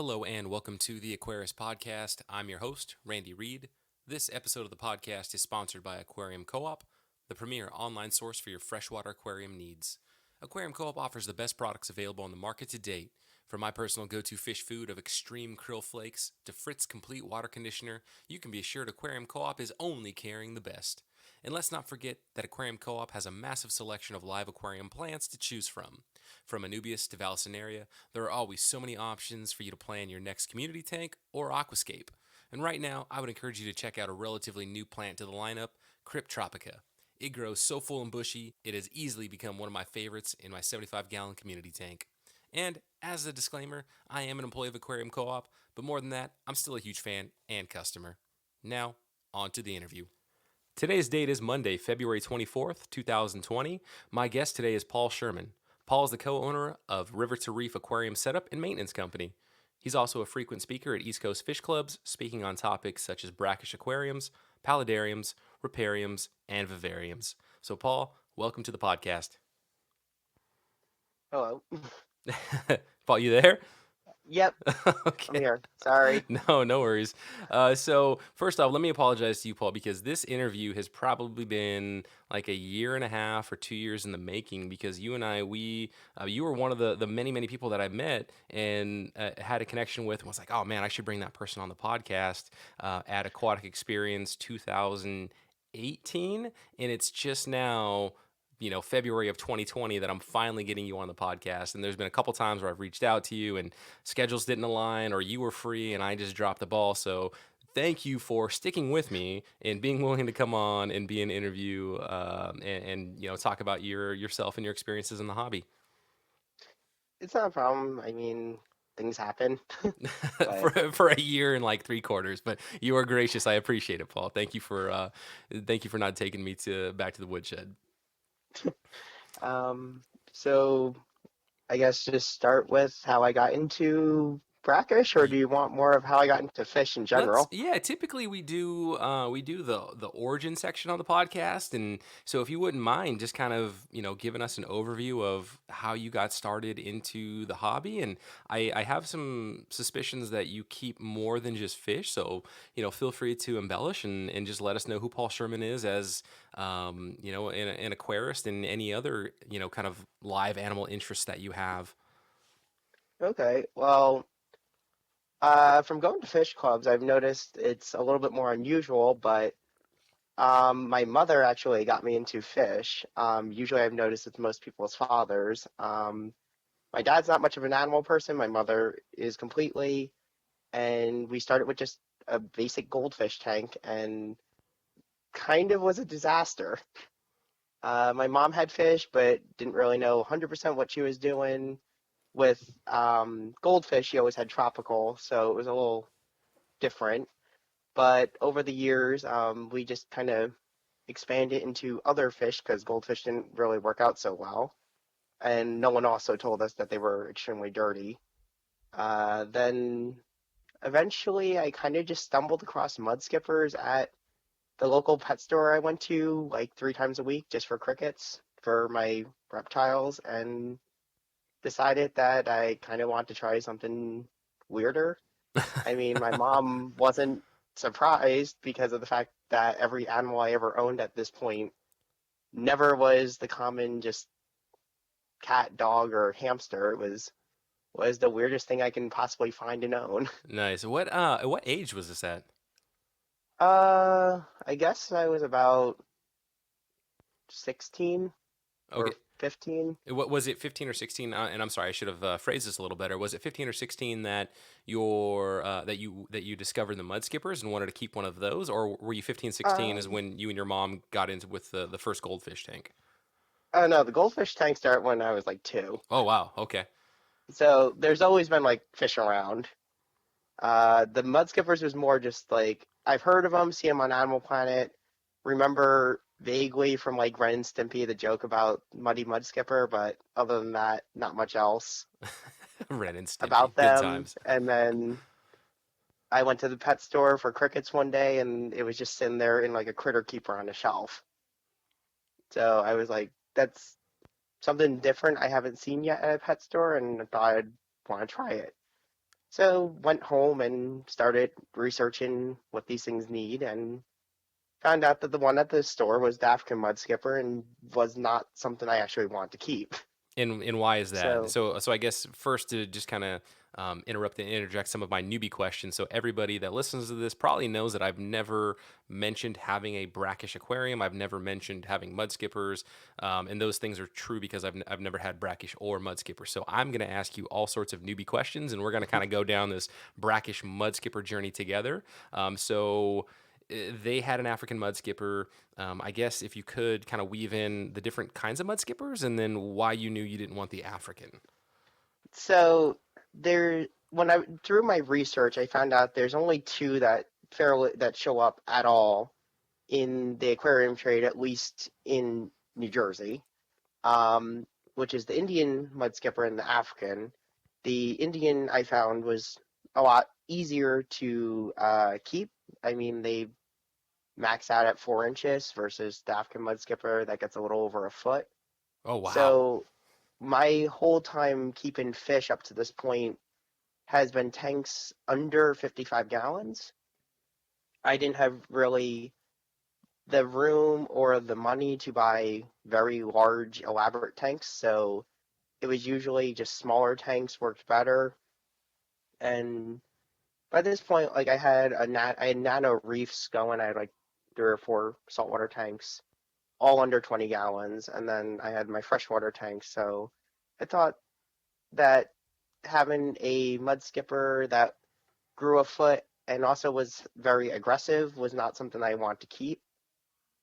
Hello and welcome to the Aquarius Podcast. I'm your host, Randy Reed. This episode of the podcast is sponsored by Aquarium Co-Op, the premier online source for your freshwater aquarium needs. Aquarium Co-Op offers the best products available on the market to date. From my personal go-to fish food of extreme krill flakes to Fritz Complete Water Conditioner, you can be assured Aquarium Co-Op is only carrying the best. And let's not forget that Aquarium Co-op has a massive selection of live aquarium plants to choose from. From Anubias to Vallisneria, there are always so many options for you to plan your next community tank or aquascape. And right now, I would encourage you to check out a relatively new plant to the lineup, Cryptropica. It grows so full and bushy, it has easily become one of my favorites in my 75-gallon community tank. And as a disclaimer, I am an employee of Aquarium Co-op, but more than that, I'm still a huge fan and customer. Now, on to the interview. Today's date is Monday, February 24th, 2020. My guest today is Paul Sherman. Paul is the co-owner of River to Reef Aquarium Setup and Maintenance Company. He's also a frequent speaker at East Coast fish clubs, speaking on topics such as brackish aquariums, paludariums, ripariums, and vivariums. So, Paul, welcome to the podcast. Hello. Paul, you there? Yep, I'm Okay. here. Sorry. No worries. So first off, let me apologize to you, Paul, because this interview has probably been like a year and a half or 2 years in the making. Because you and I, you were one of the many people that I met and had a connection with, and was like, oh man, I should bring that person on the podcast at Aquatic Experience 2018, and it's just now February of 2020 that I'm finally getting you on the podcast. And there's been a couple times where I've reached out to you and schedules didn't align or you were free and I just dropped the ball. So thank you for sticking with me and being willing to come on and be an interview and talk about yourself and your experiences in the hobby. It's not a problem. I mean, things happen, for but for a year and like 3 quarters, but you are gracious. I appreciate it, Paul. Thank you for not taking me to back to the woodshed. um, so I guess just start with how I got into brackish, or do you want more of how I got into fish in Let's general? yeah. Typically, we do the origin section on the podcast, and so if you wouldn't mind, just kind of giving us an overview of how you got started into the hobby, and I have some suspicions that you keep more than just fish, so feel free to embellish and just let us know who Paul Sherman is as an aquarist and any other kind of live animal interests that you have. Okay, well, from going to fish clubs, I've noticed it's a little bit more unusual, but my mother actually got me into fish. Usually I've noticed it's most people's fathers. My dad's not much of an animal person. My mother is completely. And we started with just a basic goldfish tank and kind of was a disaster. My mom had fish, but didn't really know 100% what she was doing. With goldfish, she always had tropical, so it was a little different. But over the years, we just kind of expanded into other fish because goldfish didn't really work out so well. And no one also told us that they were extremely dirty. Then eventually, I kind of just stumbled across mudskippers at the local pet store I went to like 3 times a week just for crickets for my reptiles and decided that I kind of want to try something weirder. I mean, my mom wasn't surprised because of the fact that every animal I ever owned at this point never was the common just cat, dog, or hamster. It was the weirdest thing I can possibly find and own. Nice. What age was this at? I guess I was about 16 Okay. or 15. What was it, 15 or 16? And I'm sorry, I should have phrased this a little better. Was it 15 or 16 that you discovered the Mudskippers and wanted to keep one of those, or were you 15, 16 is Um, when you and your mom got into with the first goldfish tank? oh no, the goldfish tank started when I was like 2. Oh wow, okay. So there's always been like fish around. The mudskippers was more just like I've heard of them, see them on Animal Planet. Remember vaguely from like Ren and Stimpy the joke about Muddy Mudskipper, but other than that, not much else Ren and Stimpy, about good them. times. And then I went to the pet store for crickets one day, and it was just sitting there in like a critter keeper on a shelf. So I was like, that's something different I haven't seen yet at a pet store, and I thought I'd want to try it. So went home and started researching what these things need and found out that the one at the store was the African Mudskipper and was not something I actually want to keep. And why is that? So So I guess first to just kind of interrupt and interject some of my newbie questions. So everybody that listens to this probably knows that I've never mentioned having a brackish aquarium. I've never mentioned having mud skippers, and those things are true because I've never had brackish or mud skippers. So I'm going to ask you all sorts of newbie questions, and we're going to kind of go down this brackish mud skipper journey together. So they had an African mud skipper. I guess if you could kind of weave in the different kinds of mud skippers and then why you knew you didn't want the African. so there when I through my research I found out there's only two that show up at all in the aquarium trade, at least in New Jersey, um, which is the Indian mudskipper and the African. The Indian I found was a lot easier to keep. I mean, they max out at 4 inches versus the African mudskipper that gets a little over a foot. Oh, wow. So my whole time keeping fish up to this point has been tanks under 55 gallons. I didn't have really the room or the money to buy very large, elaborate tanks, so it was usually just smaller tanks worked better. And by this point, like I had nano reefs going. I had like 3 or 4 saltwater tanks, all under 20 gallons, and then I had my freshwater tanks. So I thought that having a mud skipper that grew a foot and also was very aggressive was not something I want to keep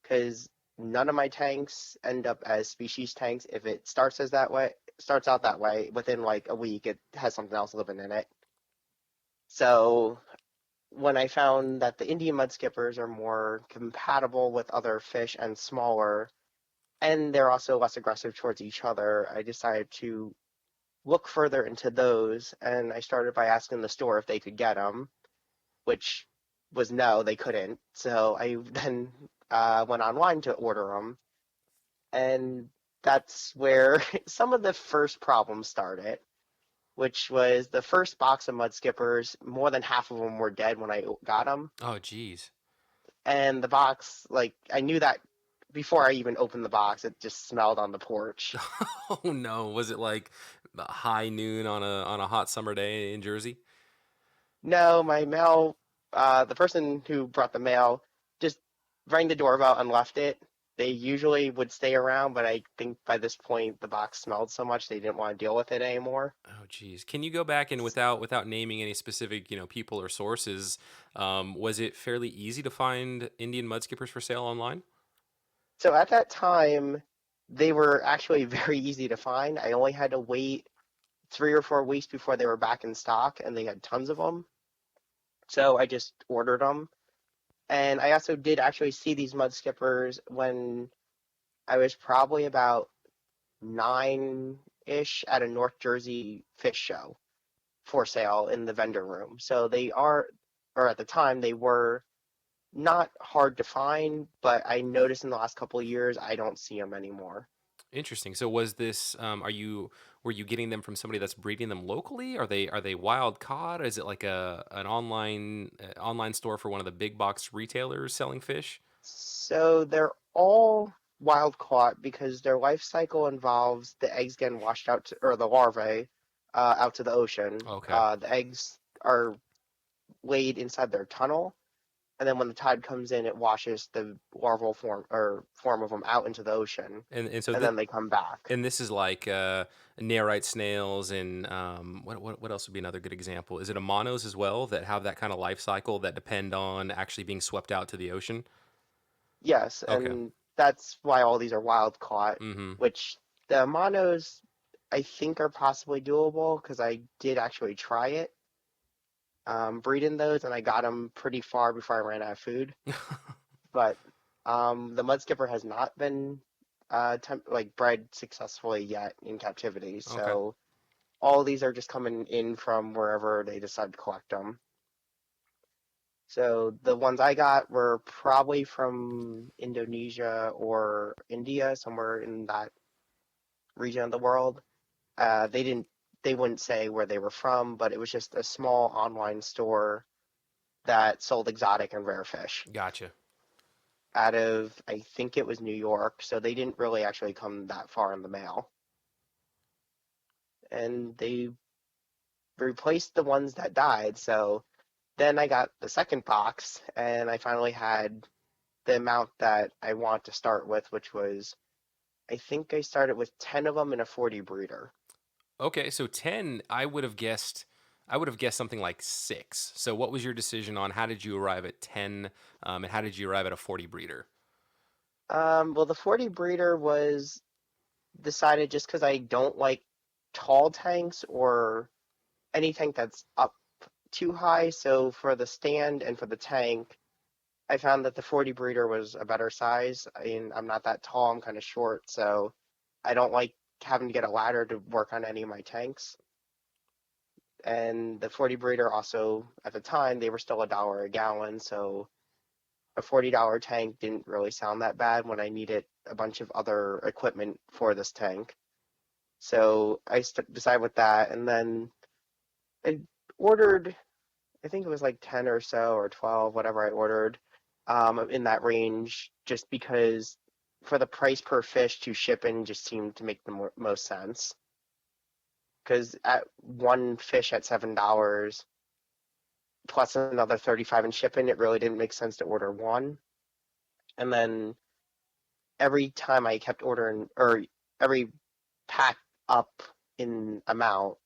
because none of my tanks end up as species tanks. If it starts out that way, within like a week, it has something else living in it. So when I found that the Indian mudskippers are more compatible with other fish and smaller, and they're also less aggressive towards each other, I decided to look further into those, and I started by asking the store if they could get them, which was no, they couldn't. So I then went online to order them, and that's where some of the first problems started, which was the first box of mud skippers. More than half of them were dead when I got them, Oh, geez. and the box, like I knew that before I even opened the box, it just smelled on the porch. Oh, no. Was it like high noon on a hot summer day in Jersey? No, my mail, the person who brought the mail just rang the doorbell and left it. They usually would stay around, but I think by this point the box smelled so much they didn't want to deal with it anymore. Oh, geez. Can you go back and without naming any specific people or sources, was it fairly easy to find Indian mud skippers for sale online? So at that time, they were actually very easy to find. I only had to wait 3 or 4 weeks before they were back in stock, and they had tons of them. So I just ordered them. And I also did actually see these mud skippers when I was probably about 9-ish at a North Jersey fish show for sale in the vendor room. So they are, or at the time, they were not hard to find, but I noticed in the last couple of years I don't see them anymore. Interesting. So was this are you were you getting them from somebody that's breeding them locally? Are they wild caught? Is it like a an online store for one of the big box retailers selling fish? So they're all wild caught because their life cycle involves the eggs getting washed out to, or the larvae out to the ocean. Okay. The eggs are laid inside their tunnel, and then when the tide comes in, it washes the larval form of them out into the ocean, And so and then they come back. this is like narite snails and what else would be another good example? Is it amanos as well that have that kind of life cycle that depend on actually being swept out to the ocean? Yes, Okay. and that's why all these are wild caught, Mm-hmm. which the monos I think are possibly doable because I did actually try it, breeding those, and I got them pretty far before I ran out of food. But the mudskipper has not been like bred successfully yet in captivity, Okay. so all these are just coming in from wherever they decide to collect them. So the ones I got were probably from Indonesia or India, somewhere in that region of the world. They didn't they wouldn't say where they were from, but it was just a small online store that sold exotic and rare fish Gotcha. out of, I think it was New York, so they didn't really actually come that far in the mail. And they replaced the ones that died, so then I got the second box, and I finally had the amount that I want to start with, which was, I think I started with 10 of them in a 40 breeder. Okay, so 10, I would have guessed something like 6. So what was your decision on how did you arrive at 10 and how did you arrive at a 40 breeder? Well, the 40 breeder was decided just because I don't like tall tanks or any tank that's up too high. So for the stand and for the tank, I found that the 40 breeder was a better size. I mean, I'm not that tall, I'm kind of short, so I don't like having to get a ladder to work on any of my tanks. And the 40 breeder also, at the time, they were still $1 a gallon, so a $40 tank didn't really sound that bad when I needed a bunch of other equipment for this tank. So I decided with that, and then I ordered, I think it was like 10 or so, or 12, whatever I ordered, in that range, just because for the price per fish to ship in just seemed to make the most sense. Because at one fish at $7 plus another 35 in shipping, it really didn't make sense to order one. And then every time I kept ordering, or every pack up in amount,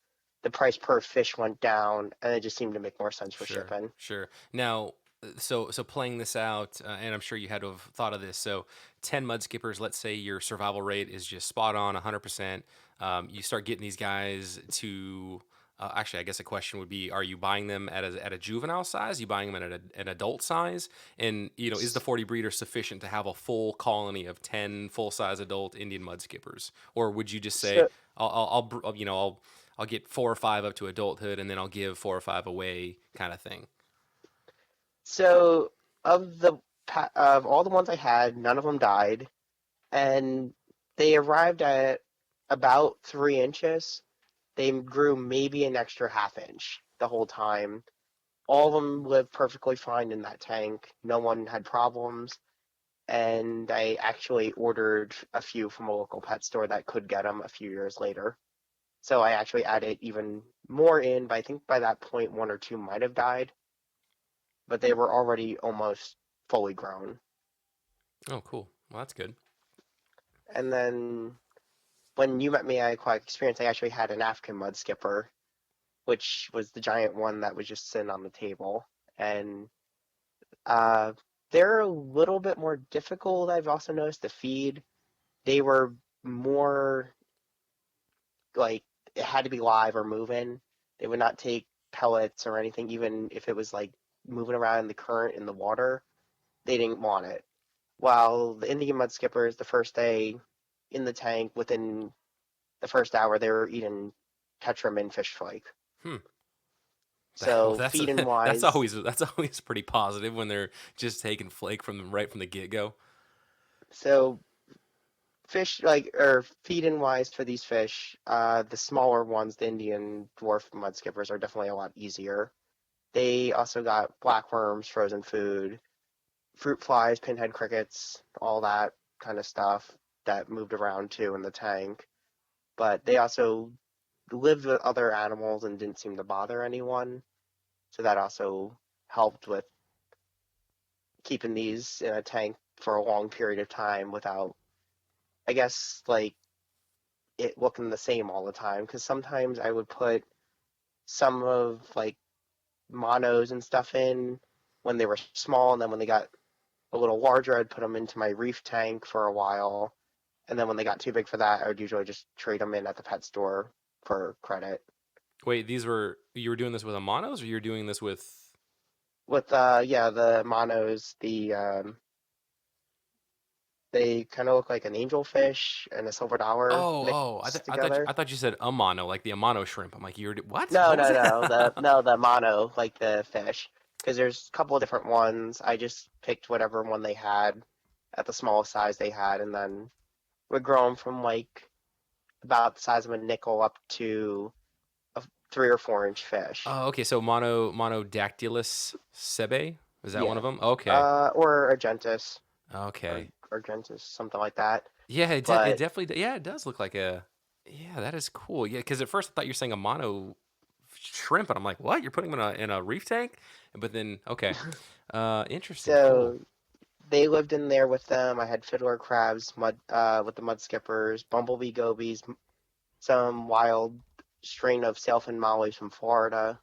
the price per fish went down, and it just seemed to make more sense for Sure, shipping. sure. Now, so playing this out, and I'm sure you had to have thought of this. So, 10 mud skippers. Let's say your survival rate is just spot on, 100%. You start getting these guys to. Actually, I guess a question would be: are you buying them at a juvenile size? Are you buying them at an adult size? And is the 40 breeder sufficient to have a full colony of 10 full size adult Indian mud skippers, or would you just say, So, I'll get 4 or 5 up to adulthood, and then I'll give 4 or 5 away, kind of thing. so of the of all the ones I had, none of them died, and they arrived at about 3 inches. They grew maybe an extra half inch the whole time. All of them lived perfectly fine in that tank. No one had problems. And I actually ordered a few from a local pet store that could get them a few years later. So I actually added even more in, but I think by that point, one or two might have died, but they were already almost fully grown. Oh, cool. Well, that's good. And then when you met me at Aquatic Experience, I actually had an African mud skipper, which was the giant one that was just sitting on the table. And uh, they're a little bit more difficult, I've also noticed, to feed. They were more like it had to be live or moving. They would not take pellets or anything, even if it was like moving around in the current in the water. They didn't want it. While the Indian mud skippers, the first day in the tank, within the first hour, they were eating tetramin fish flake. Hmm. Well, So feeding wise, that's always pretty positive when they're just taking flake from them right from the get go. so fish like or feeding wise for these fish, the smaller ones, the Indian dwarf mud skippers, are definitely a lot easier. They also got blackworms, frozen food, fruit flies, pinhead crickets, all that kind of stuff that moved around too in the tank. But they also lived with other animals and didn't seem to bother anyone. So that also helped with keeping these in a tank for a long period of time without, I guess, like it looking the same all the time. Because sometimes I would put some of like monos and stuff in when they were small, and then when they got a little larger, I'd put them into my reef tank for a while. And then when they got too big for that, I would usually just trade them in at the pet store for credit. Wait, you were doing this with a monos, or you're doing this with? With yeah, the monos, they kind of look like an angelfish and a silver dollar Oh, mixed together. I thought you said a mono, like the amano shrimp. I'm like, you're what? No, What was no, no, that? the mono, like the fish, because there's a couple of different ones. I just picked whatever one they had at the smallest size they had, and then would grow them from like about the size of a nickel up to 3 or 4 inch fish. Oh, okay. So Monodactylus sebe, is that one Yeah. of them? Okay. Or Argentus or Okay. Argentus, something like that. Yeah, it But definitely yeah, it does look like a yeah, that is cool. Yeah, because at first I thought you were saying a mono shrimp, and I'm like, what? You're putting them in a reef tank? But then okay, interesting, cool. so they lived in there with them. I had fiddler crabs, with the mudskippers, bumblebee gobies, some wild strain of sailfin mollies from Florida.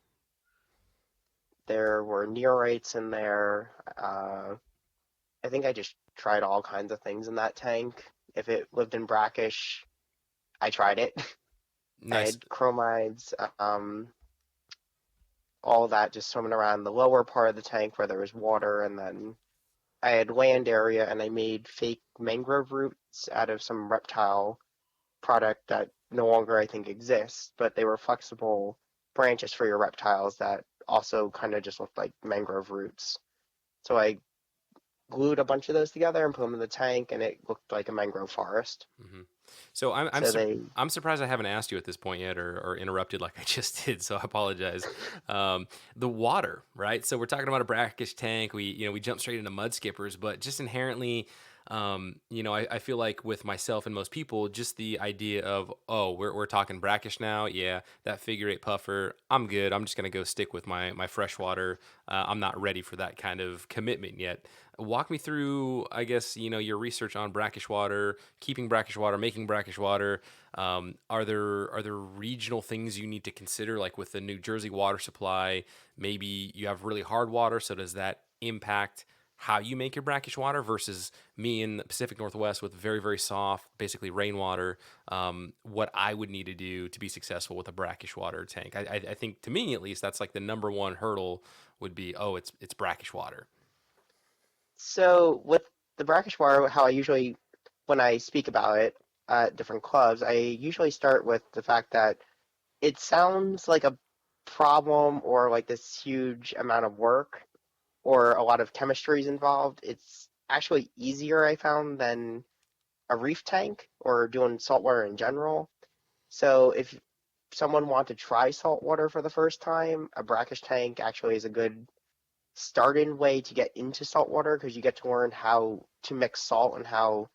There were neorites in there. I think I just tried all kinds of things in that tank. If it lived in brackish, I tried it. I Nice. had chromides, all that just swimming around the lower part of the tank where there was water, and then I had land area, and I made fake mangrove roots out of some reptile product that no longer I think exists, but they were flexible branches for your reptiles that also kind of just looked like mangrove roots. So I glued a bunch of those together and put them in the tank, and it looked like a mangrove forest. hmm So So they, I'm surprised I haven't asked you at this point yet, or interrupted like I just did. So I apologize. The water, right? So we're talking about a brackish tank. We jump straight into mud skippers, but just inherently, I feel like with myself and most people, just the idea of we're talking brackish now. Yeah, that figure eight puffer. I'm good. I'm just gonna go stick with my freshwater. I'm not ready for that kind of commitment yet. Walk me through, I guess, your research on brackish water, keeping brackish water, making brackish water. Are there regional things you need to consider, like with the New Jersey water supply? Maybe you have really hard water, so does that impact how you make your brackish water versus me in the Pacific Northwest with very, very soft, basically rainwater? What I would need to do to be successful with a brackish water tank. I think, to me at least, that's like the number one hurdle would be, it's brackish water. so with the brackish water, how I usually, when I speak about it at different clubs, I usually start with the fact that it sounds like a problem or like this huge amount of work or a lot of chemistry is involved. It's actually easier, I found, than a reef tank or doing saltwater in general. So if someone wants to try saltwater for the first time, a brackish tank actually is a good start-in way to get into saltwater because you get to learn how to mix salt and how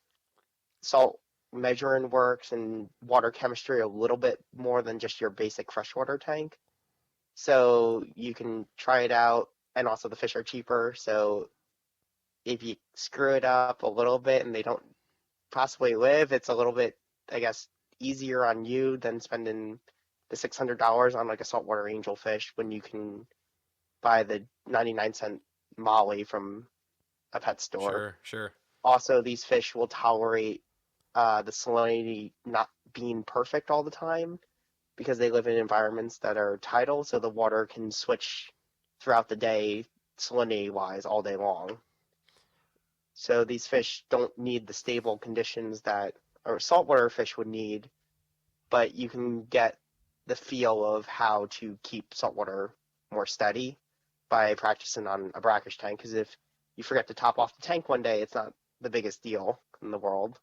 salt measuring works and water chemistry a little bit more than just your basic freshwater tank. So you can try it out, and also the fish are cheaper. So if you screw it up a little bit and they don't possibly live, it's a little bit, I guess, easier on you than spending the $600 on like a saltwater angelfish when you can buy the 99-cent molly from a pet store. Sure, sure. Also, these fish will tolerate the salinity not being perfect all the time because they live in environments that are tidal, so the water can switch throughout the day, salinity wise, all day long. So these fish don't need the stable conditions that a saltwater fish would need, but you can get the feel of how to keep saltwater more steady by practicing on a brackish tank. Because if you forget to top off the tank one day, it's not the biggest deal in the world.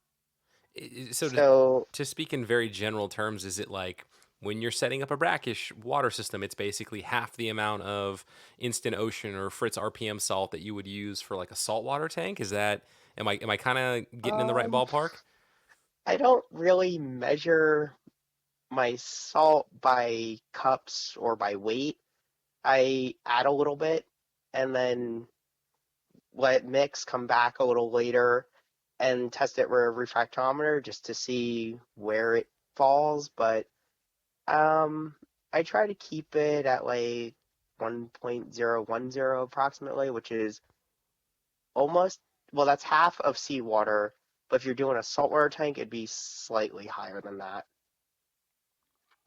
So So, to speak in very general terms, is it like when you're setting up a brackish water system, it's basically half the amount of instant ocean or Fritz RPM salt that you would use for like a saltwater tank? Is that am I kind of getting in the right um, ballpark? I don't really measure my salt by cups or by weight. I add a little bit and then let it mix, come back a little later, and test it with a refractometer just to see where it falls. But um, I try to keep it at like 1.010 approximately, which is almost, well, that's half of seawater. But if you're doing a saltwater tank, it'd be slightly higher than that.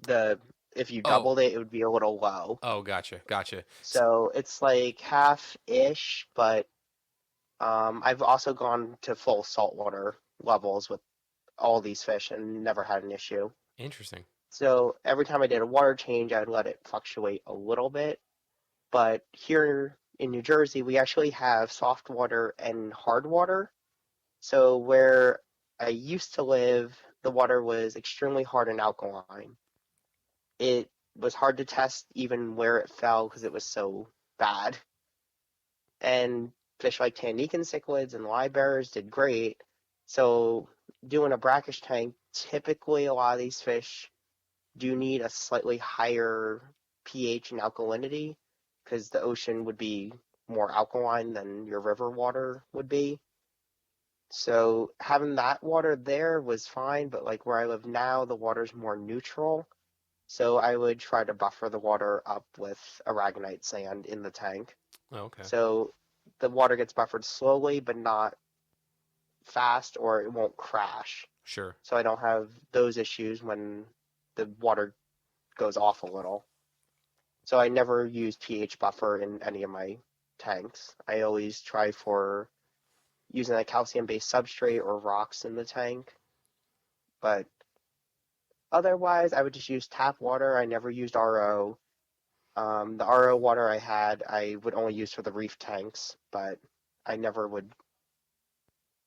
The If you Oh, doubled it, it would be a little low. oh, gotcha, gotcha. So it's like half-ish, but I've also gone to full saltwater levels with all these fish and never had an issue. Interesting. So every time I did a water change, I'd let it fluctuate a little bit. But here in New Jersey, we actually have soft water and hard water. So where I used to live, the water was extremely hard and alkaline. It was hard to test even where it fell because it was so bad. And fish like Tanikan cichlids and livebearers did great. So doing a brackish tank, typically a lot of these fish do need a slightly higher pH and alkalinity because the ocean would be more alkaline than your river water would be. So having that water there was fine, but like where I live now, the water's more neutral. So I would try to buffer the water up with aragonite sand in the tank. Oh, okay. So the water gets buffered slowly, but not fast, or it won't crash. Sure. So I don't have those issues when the water goes off a little. So I never use pH buffer in any of my tanks. I always try for using a calcium-based substrate or rocks in the tank. But otherwise, I would just use tap water. I never used RO. The RO water I had, I would only use for the reef tanks, but I never would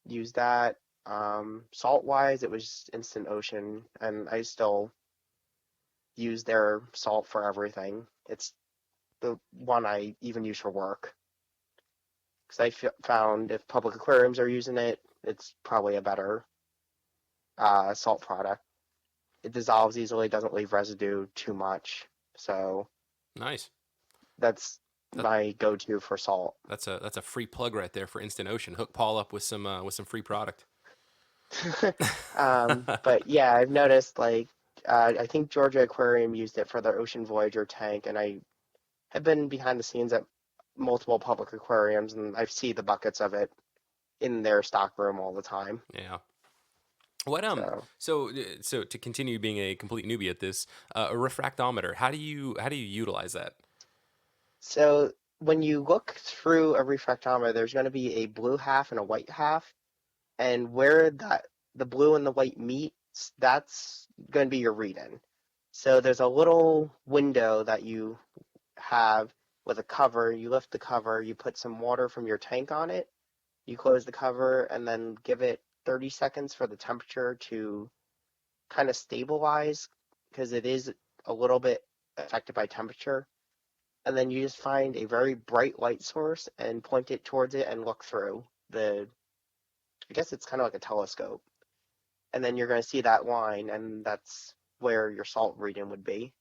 use that. Salt-wise, it was Instant Ocean, and I still use their salt for everything. It's the one I even use for work. Because found if public aquariums are using it, it's probably a better salt product. It dissolves easily, doesn't leave residue too much. So Nice. that's That my go-to for salt. that's a free plug right there for Instant Ocean. Hook Paul up with some free product. But yeah, I've noticed like I think Georgia Aquarium used it for their Ocean Voyager tank, and I have been behind the scenes at multiple public aquariums, and I see the buckets of it in their stock room all the time. Yeah. What So, so to continue being a complete newbie at this, a refractometer. How do you utilize that? so when you look through a refractometer, there's going to be a blue half and a white half, and where that the blue and the white meet, that's going to be your read-in. So there's a little window that you have with a cover. You lift the cover, you put some water from your tank on it, you close the cover, and then give it 30 seconds for the temperature to kind of stabilize because it is a little bit affected by temperature. And then you just find a very bright light source and point it towards it and look through the, I guess it's kind of like a telescope. And then you're going to see that line, and that's where your salt reading would be.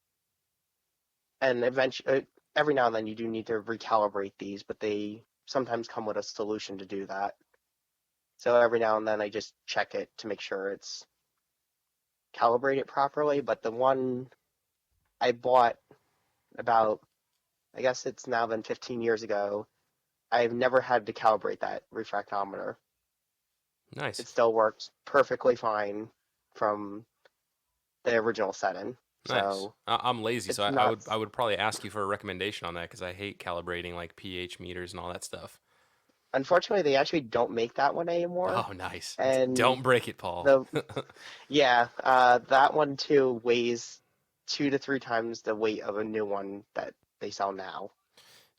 And eventually, every now and then you do need to recalibrate these, but they sometimes come with a solution to do that. So every now and then I just check it to make sure it's calibrated properly. But the one I bought about, I guess it's now been 15 years ago, I've never had to calibrate that refractometer. Nice. It still works perfectly fine from the original setting. Nice. So I'm lazy, so it's I nuts. would probably ask you for a recommendation on that because I hate calibrating like pH meters and all that stuff. Unfortunately, they actually don't make that one anymore. Oh, nice. And Don't break it, Paul. the yeah, that one too weighs 2 to 3 times the weight of a new one that they sell now.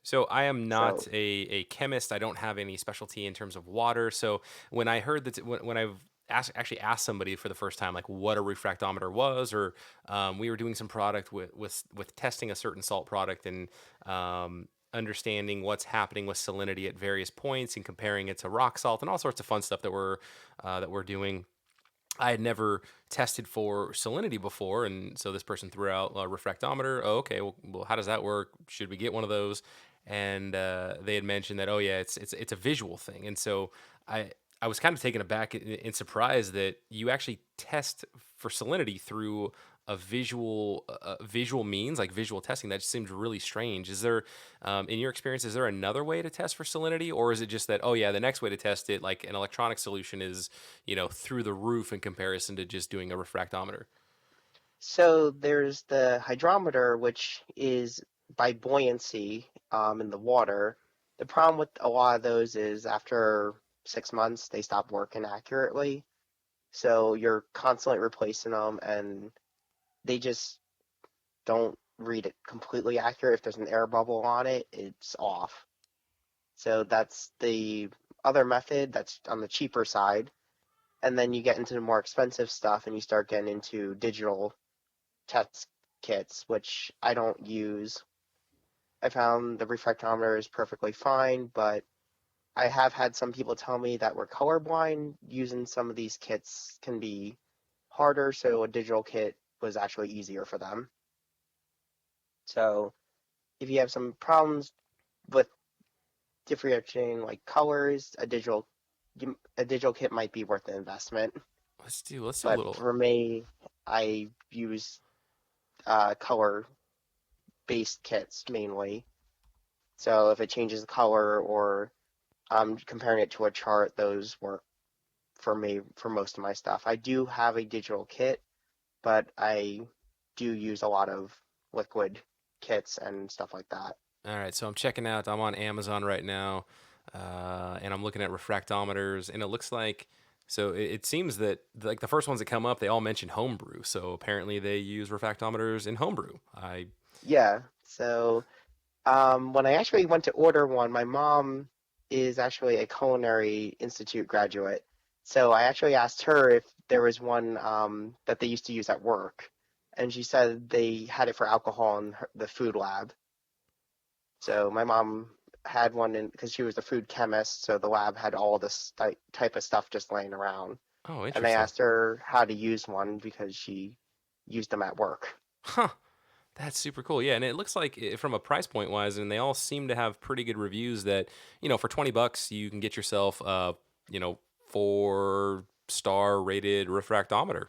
So I am not So a chemist. I don't have any specialty in terms of water. So when I heard that, when I've actually asked somebody for the first time, like what a refractometer was, or we were doing some product with testing a certain salt product and understanding what's happening with salinity at various points and comparing it to rock salt and all sorts of fun stuff that we're doing. I had never tested for salinity before, and so this person threw out a refractometer. Oh, okay. Well, how does that work? Should we get one of those? And they had mentioned that, oh yeah, it's a visual thing, and so I was kind of taken aback and surprised that you actually test for salinity through a visual means, like visual testing. That just seems really strange. Is there, in your experience, is there another way to test for salinity, or is it just that, oh yeah, the next way to test it, like an electronic solution, is through the roof in comparison to just doing a refractometer? so there's the hydrometer, which is by buoyancy in the water. The problem with a lot of those is after 6 months they stop working accurately. So you're constantly replacing them, and they just don't read it completely accurate. If there's an air bubble on it, it's off. So that's the other method that's on the cheaper side. And then you get into the more expensive stuff and you start getting into digital tests kits, which I don't use. I found the refractometer is perfectly fine, but I have had some people tell me that we're colorblind. Using some of these kits can be harder, so a digital kit was actually easier for them. So if you have some problems with differentiating like colors, a digital kit might be worth the investment. Let's do a But little. for me, I use color based kits mainly. So if it changes the color or I'm comparing it to a chart, those work for me for most of my stuff. I do have a digital kit, but I do use a lot of liquid kits and stuff like that. All right, so I'm checking out. I'm on Amazon right now, and I'm looking at refractometers, and it looks like. So it seems that like the first ones that come up, they all mention homebrew. So apparently they use refractometers in homebrew. I Yeah. So when I actually went to order one, my mom is actually a culinary institute graduate. So I actually asked her if there was one that they used to use at work. And she said they had it for alcohol in the food lab. So my mom had one in because she was a food chemist. So the lab had all this type of stuff just laying around. Oh, And I interesting. asked her how to use one because she used them at work. Huh. That's super cool. Yeah, and it looks like from a price point wise, and they all seem to have pretty good reviews that, for $20 you can get yourself you know, 4-star rated refractometer.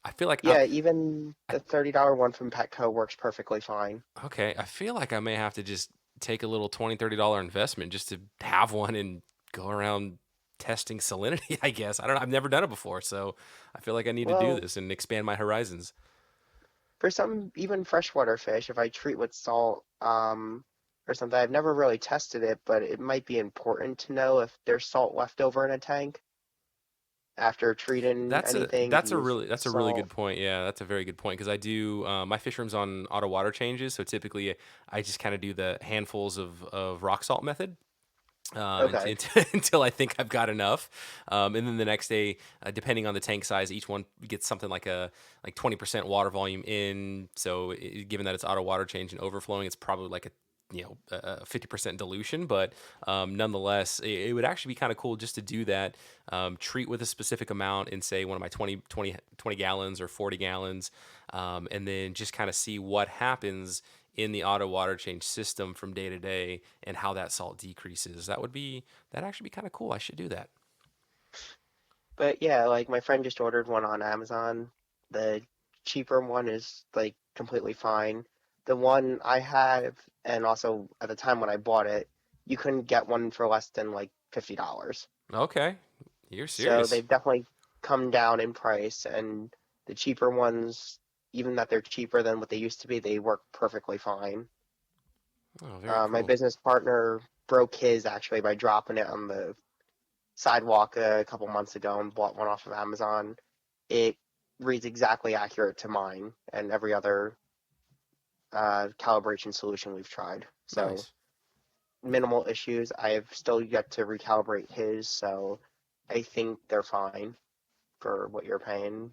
I feel like Yeah, even the $30 one from Petco works perfectly fine. okay, I feel like I may have to just take a little $20-$30 investment just to have one and go around testing salinity, I guess. I don't know. I've never done it before, so I feel like I need to do Well, this and expand my horizons. for some even freshwater fish, if I treat with salt, or something, I've never really tested it, but it might be important to know if there's salt left over in a tank after treating anything, use That's a really good salt. point. Yeah, that's a very good point because I do my fish room's on auto water changes, so typically I just kind of do the handfuls of rock salt method. Okay. Until I think I've got enough, and then the next day, depending on the tank size, each one gets something like a 20% water volume in. So given that it's auto water change and overflowing, it's probably like a 50% dilution. But nonetheless, it would actually be kind of cool just to do that. Treat with a specific amount in say one of my 20 gallons or 40 gallons, and then just kind of see what happens in the auto water change system from day to day and how that salt decreases. That'd actually be kind of cool. I should do that. But yeah, like my friend just ordered one on Amazon. The cheaper one is like completely fine. The one I have, and also at the time when I bought it, you couldn't get one for less than like $50. Okay, you're So serious. they've definitely come down in price, and the cheaper ones, even that they're cheaper than what they used to be, they work perfectly fine. Oh, very My cool. business partner broke his actually by dropping it on the sidewalk a couple months ago and bought one off of Amazon. It reads exactly accurate to mine and every other calibration solution we've tried. So Nice. minimal issues. I have still yet to recalibrate his, so I think they're fine for what you're paying.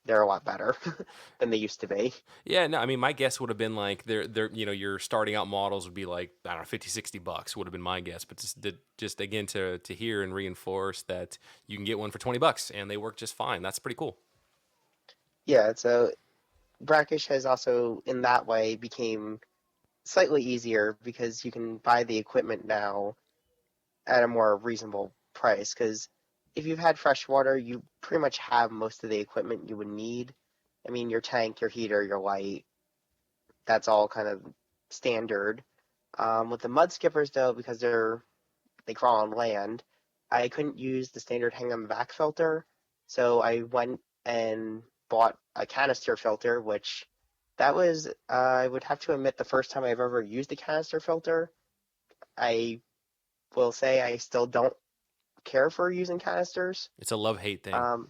They're a lot better than they used to be. Yeah, no, I mean, my guess would have been like your starting out models would be like, I don't know, 50, $60 would have been my guess. But just again, to hear and reinforce that you can get one for $20 and they work just fine. That's pretty cool. Yeah, so Brackish has also, in that way, became slightly easier because you can buy the equipment now at a more reasonable price. Because if you've had fresh water, you pretty much have most of the equipment you would need. I mean, your tank, your heater, your light, that's all kind of standard. With the mud skippers, though, because they crawl on land, I couldn't use the standard hang on the back filter, so I went and bought a canister filter, which that was I would have to admit the first time I've ever used a canister filter. I will say I still don't care for using canisters. It's a love hate thing. Um,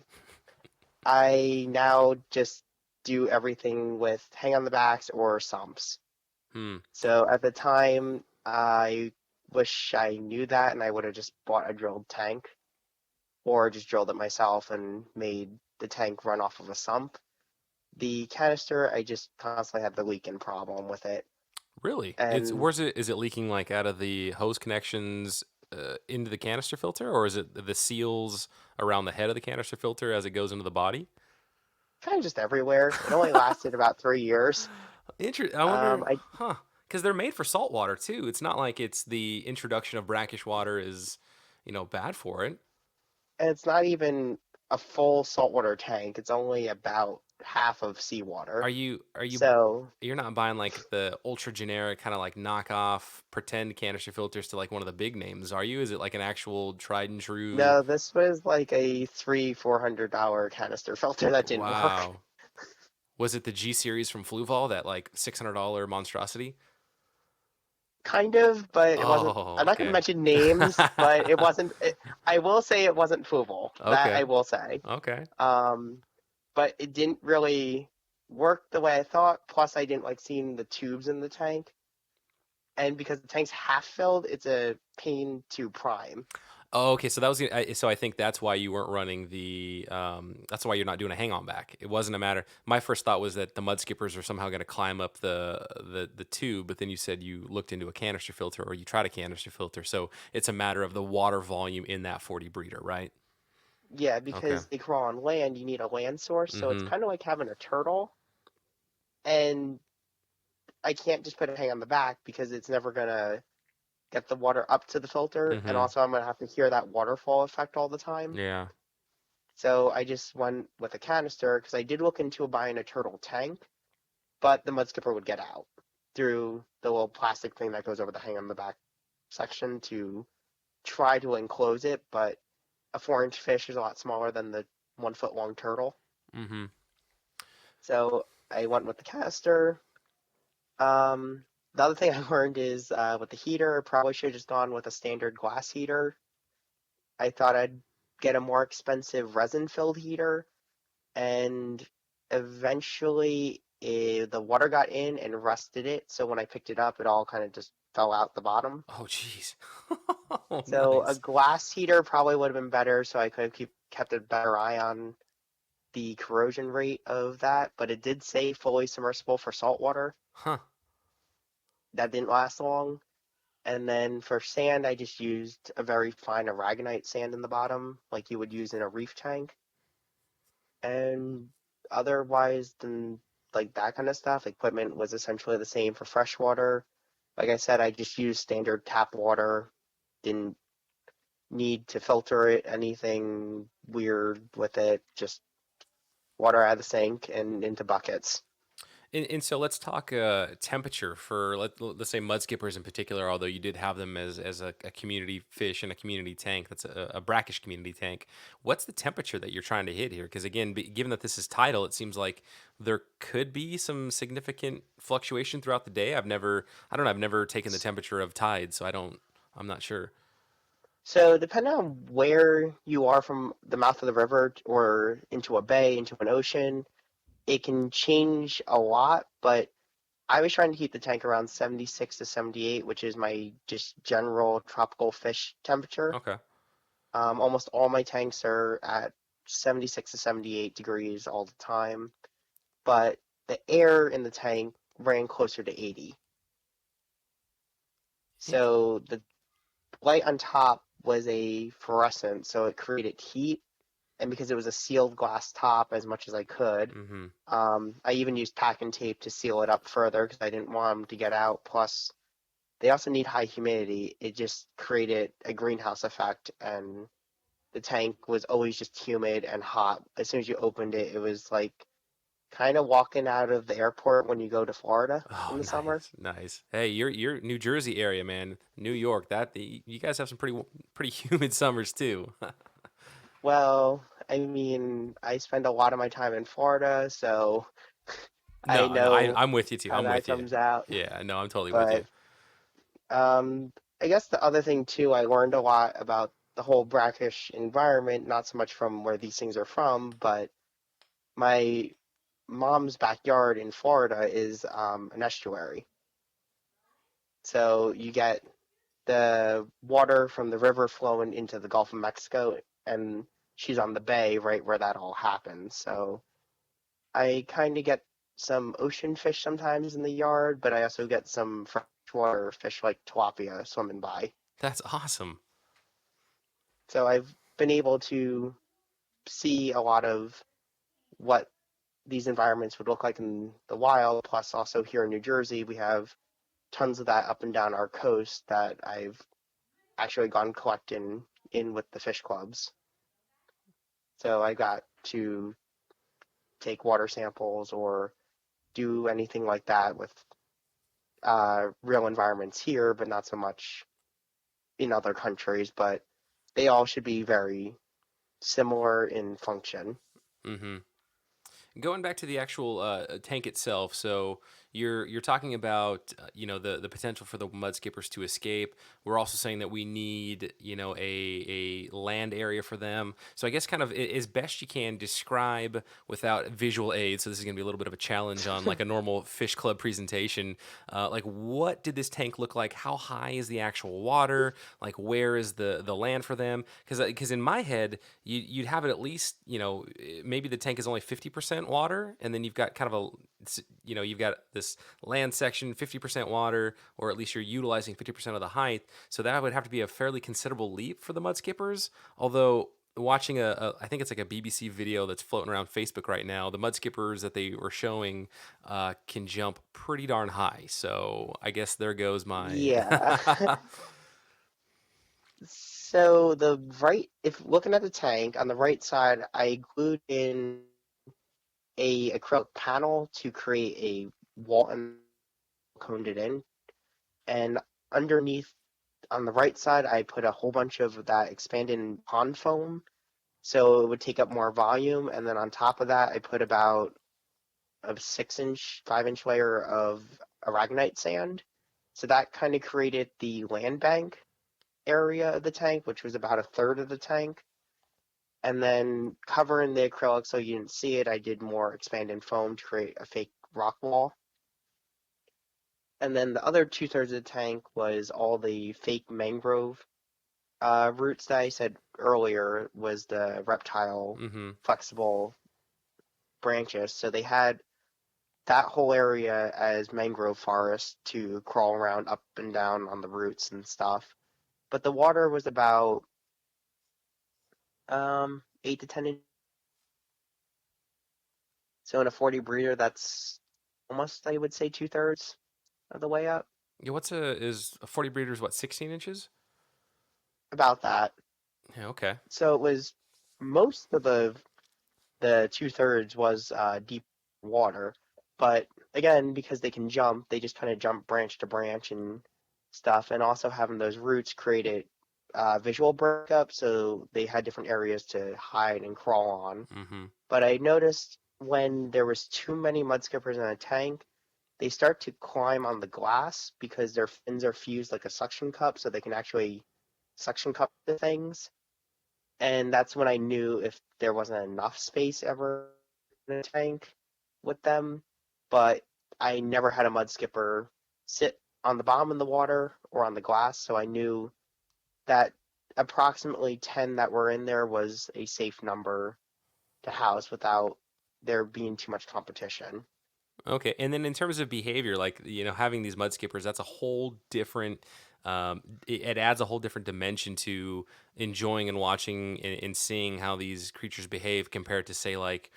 I now just do everything with hang on the backs or sumps. Hmm. So at the time, I wish I knew that and I would have just bought a drilled tank or just drilled it myself and made the tank run off of a sump. The canister, I just constantly have the leaking problem with it. Really? It's And where's it? Is it leaking like out of the hose connections into the canister filter, or is it the seals around the head of the canister filter as it goes into the body? kind of just everywhere. It only lasted about 3 years. I wonder, I huh? Because they're made for salt water too. It's not like it's the introduction of brackish water is, bad for it. and it's not even a full saltwater tank. It's only about half of seawater. Are you So you're not buying like the ultra generic kind of like knockoff pretend canister filters to like one of the big names, are you? Is it like an actual tried and true? no, this was like a $300-400 canister filter that didn't work. Wow. Was it the G series from Fluval, that like $600 monstrosity? Kind of, but it wasn't. Oh, I'm not going to okay. mention names, but it wasn't. I will say it wasn't Fuval. That Okay. I will say. Okay. Um, but it didn't really work the way I thought. Plus, I didn't like seeing the tubes in the tank, and because the tank's half filled, it's a pain to prime. Oh, okay, so that was so I think that's why you weren't running the that's why you're not doing a hang on back. It wasn't a matter. My first thought was that the Mudskippers are somehow going to climb up the tube, but then you said you looked into a canister filter or you tried a canister filter. So it's a matter of the water volume in that 40 breeder, right? Yeah, Okay. because they crawl on land, you need a land source, so it's Mhm. kind of like having a turtle, and I can't just put a hang on the back because it's never gonna get the water up to the filter, and Mhm. also I'm gonna have to hear that waterfall effect all the time. Yeah. So I just went with a canister because I did look into buying a turtle tank, but the mudskipper would get out through the little plastic thing that goes over the hang on the back section to try to enclose it, but a 4-inch fish is a lot smaller than the 1 foot long turtle. Mhm. So I went with the canister. The other thing I learned is with the heater, I probably should have just gone with a standard glass heater. I thought I'd get a more expensive resin filled heater, and eventually the water got in and rusted it. So when I picked it up, it all kind of just fell out the bottom. Oh, jeez. Oh, So a nice. glass heater probably would have been better, so I could have kept a better eye on the corrosion rate of that. But it did say fully submersible for salt water. Huh. That didn't last long. And then for sand, I just used a very fine aragonite sand in the bottom, like you would use in a reef tank. And otherwise than like that kind of stuff, equipment was essentially the same for freshwater. Like I said, I just used standard tap water. Didn't need to filter it, anything weird with it. Just water out of the sink and into buckets. And so let's talk temperature for let's say mudskippers in particular. Although you did have them as a community fish in a community tank, that's a brackish community tank. What's the temperature that you're trying to hit here? Because again, given that this is tidal, it seems like there could be some significant fluctuation throughout the day. I don't know, I've never taken the temperature of tides, so I'm not sure. So depending on where you are from the mouth of the river or into a bay, into an ocean, it can change a lot, but I was trying to keep the tank around 76 to 78, which is my just general tropical fish temperature. Okay. Almost all my tanks are at 76 to 78 degrees all the time, but the air in the tank ran closer to 80. Int- So the light on top was a fluorescent, so it created heat. And because it was a sealed glass top as much as I could, mm-hmm. I even used packing tape to seal it up further because I didn't want them to get out. Plus, they also need high humidity. It just created a greenhouse effect, and the tank was always just humid and hot. As soon as you opened it, it was like kind of walking out of the airport when you go to Florida Oh, in the summer. nice, nice. Hey, you're New Jersey area, man. New York. You guys have some pretty humid summers too. Well, I mean, I spend a lot of my time in Florida, so I No, no, know I'm with you too. how I'm that with you. comes out. Yeah, no, I'm totally with you. But um, I guess the other thing too, I learned a lot about the whole brackish environment, not so much from where these things are from, but my mom's backyard in Florida is an estuary. So you get the water from the river flowing into the Gulf of Mexico, and she's on the bay right where that all happens. So I kind of get some ocean fish sometimes in the yard, but I also get some freshwater fish like tilapia swimming by. That's awesome. So I've been able to see a lot of what these environments would look like in the wild. Plus, also here in New Jersey, we have tons of that up and down our coast that I've actually gone collecting in with the fish clubs. So I got to take water samples or do anything like that with real environments here, but not so much in other countries. But they all should be very similar in function. Mm-hmm. Going back to the actual tank itself, so you're talking about the potential for the mud skippers to escape. We're also saying that we need a land area for them. So I guess kind of as best you can describe without visual aid. So this is going to be a little bit of a challenge on like a normal fish club presentation. Like what did this tank look like? How high is the actual water? Like where is the land for them? Because in my head you'd have it at least maybe the tank is only 50% water, and then you've got kind of you've got this land section 50% water, or at least you're utilizing 50% of the height. So that would have to be a fairly considerable leap for the mud skippers. Although watching I think it's like a BBC video that's floating around Facebook right now, the mud skippers that they were showing can jump pretty darn high. So I guess there goes my Yeah. So if looking at the tank on the right side, I glued in a acrylic panel to create a wall and coned it in. And underneath on the right side, I put a whole bunch of that expanded pond foam, so it would take up more volume. And then on top of that, I put about a 6-inch, 5-inch layer of aragonite sand. So that kind of created the land bank area of the tank, which was about a third of the tank. And then covering the acrylic so you didn't see it, I did more expanded foam to create a fake rock wall. And then the other two-thirds of the tank was all the fake mangrove roots that I said earlier was the reptile mm-hmm. flexible branches. So they had that whole area as mangrove forest to crawl around up and down on the roots and stuff. But the water was about 8 to 10 inches. So in a 40 breeder, that's almost, I would say, two-thirds of the way up. Yeah, what's a 40 breeders, what, 16 inches? About that. Yeah, okay. So it was most of the two-thirds was deep water, but again, because they can jump, they just kind of jump branch to branch and stuff, and also having those roots created visual breakup, so they had different areas to hide and crawl on. Mm-hmm. But I noticed when there was too many mudskippers in a tank, they start to climb on the glass because their fins are fused like a suction cup, so they can actually suction cup the things. And that's when I knew if there wasn't enough space ever in a tank with them. But I never had a mud skipper sit on the bottom of the water or on the glass, so I knew that approximately 10 that were in there was a safe number to house without there being too much competition. Okay, and then in terms of behavior, like having these mud skippers, that's a whole different. It adds a whole different dimension to enjoying and watching and seeing how these creatures behave compared to say like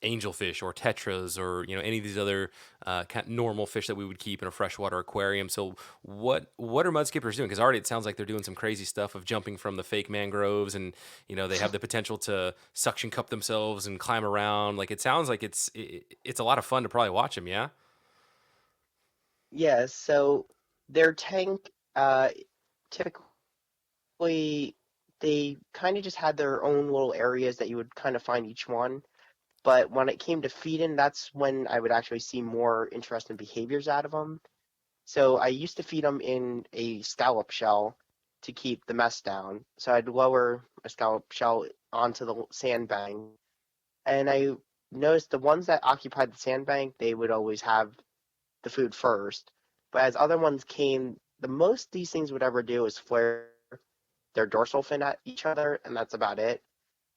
angelfish or tetras or any of these other kind of normal fish that we would keep in a freshwater aquarium. So what are mud skippers doing? Because already it sounds like they're doing some crazy stuff of jumping from the fake mangroves, and they have the potential to suction cup themselves and climb around. Like it sounds like it's a lot of fun to probably watch them. Yeah. Yeah, so their tank typically they kind of just had their own little areas that you would kind of find each one. But when it came to feeding, that's when I would actually see more interesting behaviors out of them. So I used to feed them in a scallop shell to keep the mess down. So I'd lower a scallop shell onto the sandbank, and I noticed the ones that occupied the sandbank, they would always have the food first. But as other ones came, the most these things would ever do is flare their dorsal fin at each other, and that's about it.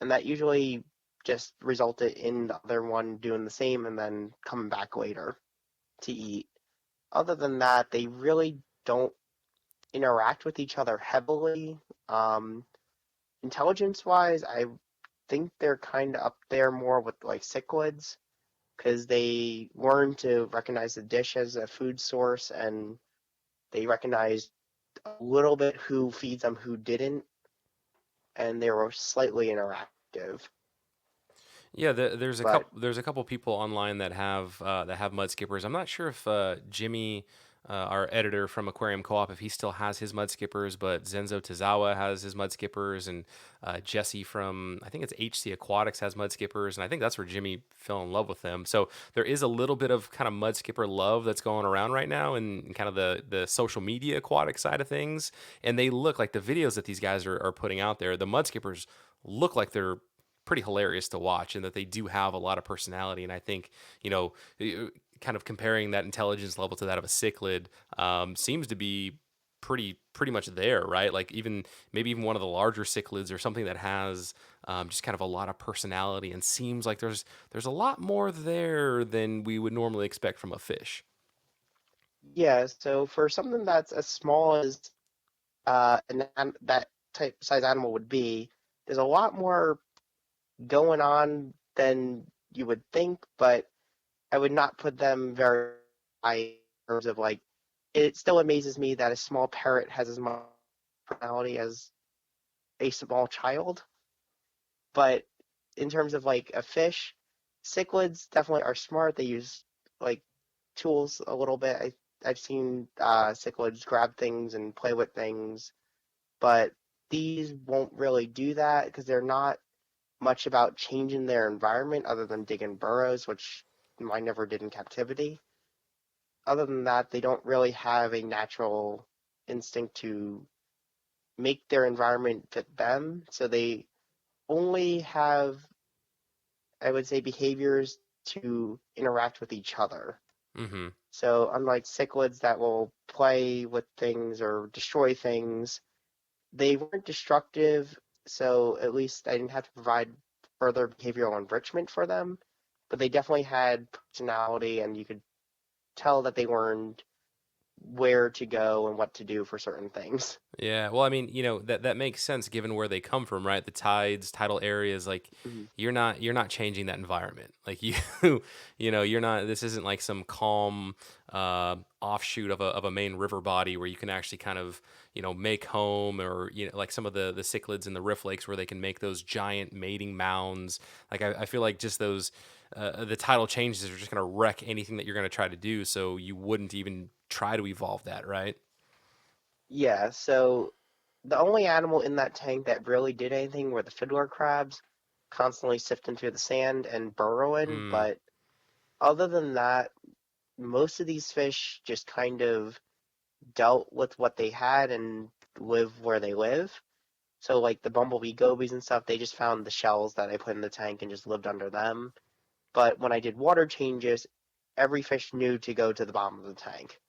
And that usually just resulted in the other one doing the same and then coming back later to eat. Other than that, they really don't interact with each other heavily. Um, Intelligence wise, I think they're kind of up there more with like cichlids because they learn to recognize the dish as a food source and they recognize a little bit who feeds them, who didn't, and they were slightly interactive. Yeah, there's a But couple people online that have mud skippers. I'm not sure if Jimmy, our editor from Aquarium Co-op, if he still has his mud skippers, but Zenzo Tazawa has his mud skippers, and Jesse from I think it's HC Aquatics has mud skippers, and I think that's where Jimmy fell in love with them. So there is a little bit of kind of mud skipper love that's going around right now, and kind of the social media aquatic side of things. And they look like the videos that these guys are putting out there. The mud skippers look like they're pretty hilarious to watch and that they do have a lot of personality. And I think, kind of comparing that intelligence level to that of a cichlid seems to be pretty much there, right? Like even maybe even one of the larger cichlids or something that has just kind of a lot of personality and seems like there's a lot more there than we would normally expect from a fish. yeah, so for something that's as small as that type size animal would be, there's a lot more going on than you would think, but I would not put them very high in terms of like. It still amazes me that a small parrot has as much personality as a small child. But in terms of like a fish, cichlids definitely are smart. They use like tools a little bit. I've seen cichlids grab things and play with things, but these won't really do that because they're not much about changing their environment other than digging burrows, which mine never did in captivity. Other than that, they don't really have a natural instinct to make their environment fit them. So they only have, I would say, behaviors to interact with each other. Mm-hmm. So unlike cichlids that will play with things or destroy things, they weren't destructive. So at least I didn't have to provide further behavioral enrichment for them. But they definitely had personality, and you could tell that they learned where to go and what to do for certain things. Yeah, well, I mean, that makes sense given where they come from, right? The tides, tidal areas, like Mhm. you're not changing that environment. Like you're not. This isn't like some calm offshoot of a main river body where you can actually kind of make home, or like some of the cichlids in the rift lakes where they can make those giant mating mounds. Like I feel like just those the tidal changes are just gonna wreck anything that you're gonna try to do. So you wouldn't even try to evolve that, right? Yeah, so the only animal in that tank that really did anything were the fiddler crabs, constantly sifting through the sand and burrowing. Mm, But other than that, most of these fish just kind of dealt with what they had and live where they live. So like the bumblebee gobies and stuff, they just found the shells that I put in the tank and just lived under them. But when I did water changes, every fish knew to go to the bottom of the tank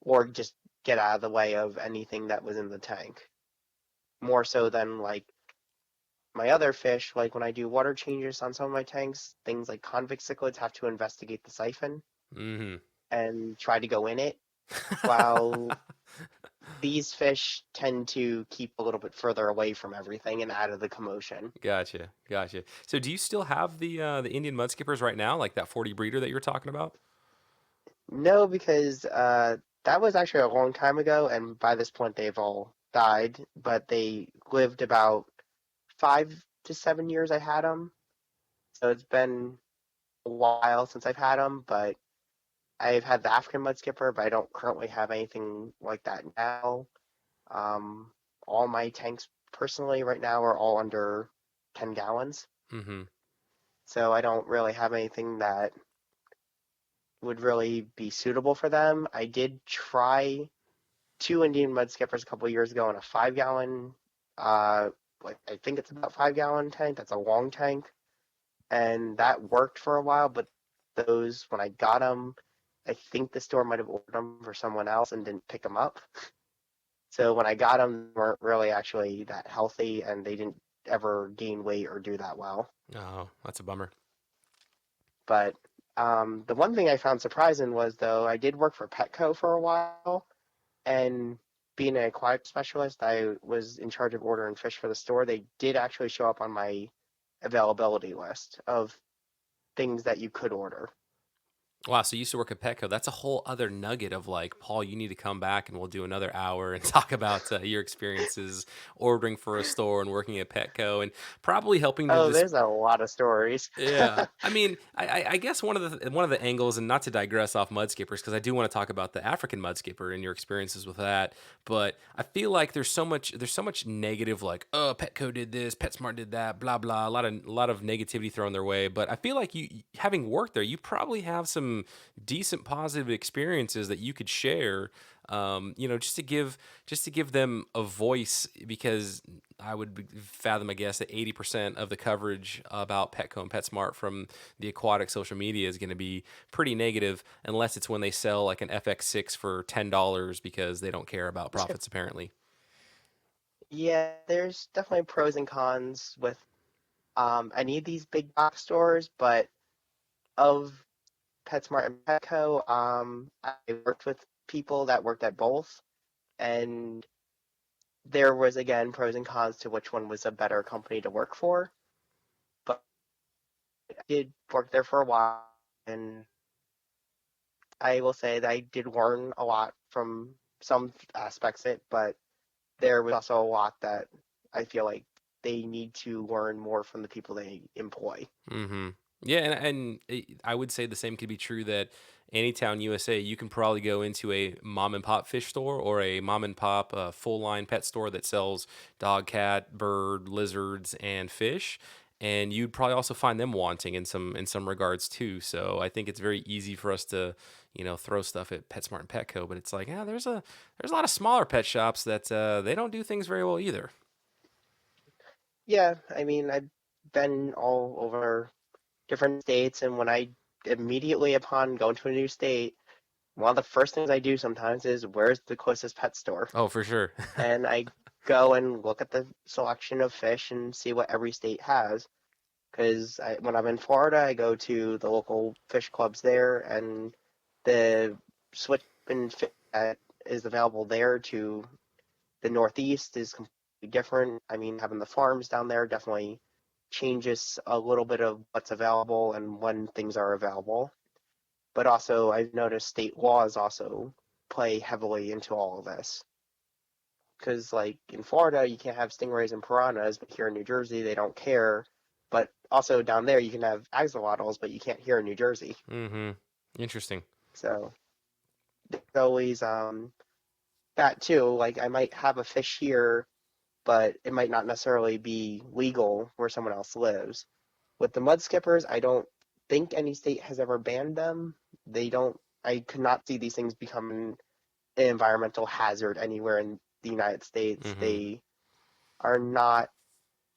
or just get out of the way of anything that was in the tank. More so than like my other fish, like when I do water changes on some of my tanks, things like convict cichlids have to investigate the siphon mm-hmm. and try to go in it, while these fish tend to keep a little bit further away from everything and out of the commotion. Gotcha. So, do you still have the Indian mudskippers right now, like that 40 breeder that you were talking about? No, because that was actually a long time ago, and by this point they've all died, but they lived about 5 to 7 years I had them. So it's been a while since I've had them, but I've had the African mudskipper, but I don't currently have anything like that now. Um, all my tanks personally right now are all under 10 gallons. Mm-hmm. So I don't really have anything that would really be suitable for them. I did try two Indian mudskippers a couple of years ago in a 5 gallon, uh, like I think it's about 5 gallon tank. That's a long tank, and that worked for a while. But those, when I got them, I think the store might have ordered them for someone else and didn't pick them up. So when I got them, they weren't really actually that healthy, and they didn't ever gain weight or do that well. Oh, that's a bummer. But the one thing I found surprising was, though, I did work for Petco for a while, and being an aquatic specialist, I was in charge of ordering fish for the store. They did actually show up on my availability list of things that you could order. Wow, so you used to work at Petco. That's a whole other nugget of like, Paul, you need to come back and we'll do another hour and talk about your experiences ordering for a store and working at Petco and probably helping to Oh, just there's a lot of stories. yeah, I mean, I guess one of the angles, and not to digress off Mudskippers, because I do want to talk about the African Mudskipper and your experiences with that. But I feel like there's so much negative, like, oh, Petco did this, PetSmart did that, blah blah, a lot of negativity thrown their way. But I feel like you, having worked there, you probably have some decent positive experiences that you could share. Just to give them a voice, because I would fathom, I guess, that 80% of the coverage about Petco and PetSmart from the aquatic social media is going to be pretty negative, unless it's when they sell like an FX6 for $10 because they don't care about profits, apparently. Yeah, there's definitely pros and cons with any of these big box stores, but of PetSmart and Petco, I worked with people that worked at both, and there was again pros and cons to which one was a better company to work for. But I did work there for a while, and I will say that I did learn a lot from some aspects of it, but there was also a lot that I feel like they need to learn more from the people they employ. Mm-hmm. Yeah, and I would say the same could be true that Anytown, USA, you can probably go into a mom and pop fish store or a mom and pop full line pet store that sells dog, cat, bird, lizards, and fish. And you'd probably also find them wanting in some regards too. So I think it's very easy for us to, throw stuff at PetSmart and Petco, but it's like, yeah, there's a lot of smaller pet shops that they don't do things very well either. Yeah, I mean, I've been all over different states, and when I immediately upon going to a new state, one of the first things I do sometimes is where's the closest pet store? Oh, for sure. And I go and look at the selection of fish and see what every state has. Because when I'm in Florida, I go to the local fish clubs there, and the switch in fish that is available there to the Northeast is completely different. I mean, having the farms down there definitely changes a little bit of what's available and when things are available. But also, I've noticed state laws also play heavily into all of this. Because, like, in Florida, you can't have stingrays and piranhas, but here in New Jersey, they don't care. But also down there, you can have axolotls, but you can't here in New Jersey. Mm-hmm. Interesting. So there's always that too. Like, I might have a fish here, but it might not necessarily be legal where someone else lives. With the mudskippers, I don't think any state has ever banned them. They don't. I could not see these things becoming an environmental hazard anywhere in the United States. Mm-hmm. They are not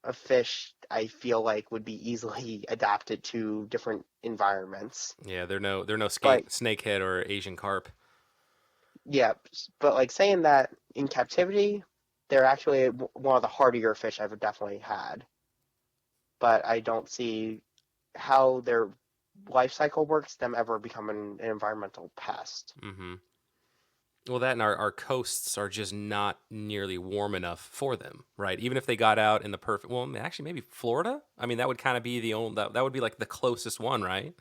a fish I feel like would be easily adapted to different environments. Yeah, they're no But snakehead or Asian carp. yeah, but like saying that in captivity, they're actually one of the hardier fish I've definitely had. But I don't see how their life cycle works, them ever becoming an environmental pest. Mm-hmm. Well, that and our coasts are just not nearly warm enough for them, right? Even if they got out in the perfect, well, actually, maybe Florida. I mean, that would kind of be the only that would be like the closest one, right?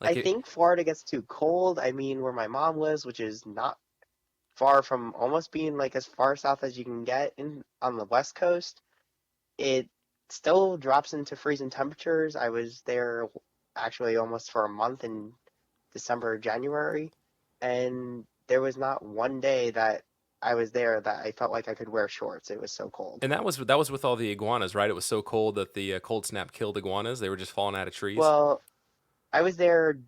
I Like it. think Florida gets too cold. I mean, where my mom lives, which is not far from almost being like as far south as you can get in on the West Coast, it still drops into freezing temperatures. I was there actually almost for a month in December, January, and there was not one day that I was there that I felt like I could wear shorts. It was so cold. And that was with all the iguanas, right? It was so cold that the cold snap killed iguanas. They were just falling out of trees. Well, I was there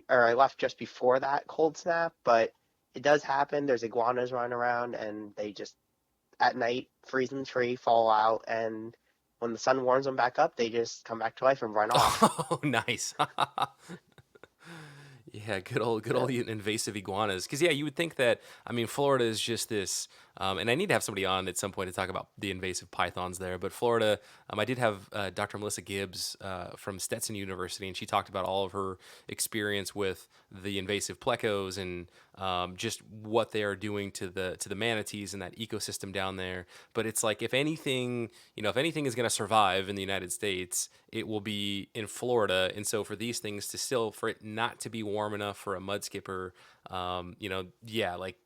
or I left just before that cold snap, but it does happen. There's iguanas running around, and they just at night freeze in the tree, fall out, and when the sun warms them back up, they just come back to life and run off. Oh, nice. Yeah, good old invasive iguanas. Because yeah, you would think that. I mean, Florida is just this, and I need to have somebody on at some point to talk about the invasive pythons there. But Florida, I did have Dr. Melissa Gibbs from Stetson University, and she talked about all of her experience with the invasive plecos and just what they are doing to the manatees and that ecosystem down there. But it's like if anything is going to survive in the United States, it will be in Florida. And so for these things to still, for it not to be warm enough for a mud skipper, yeah, like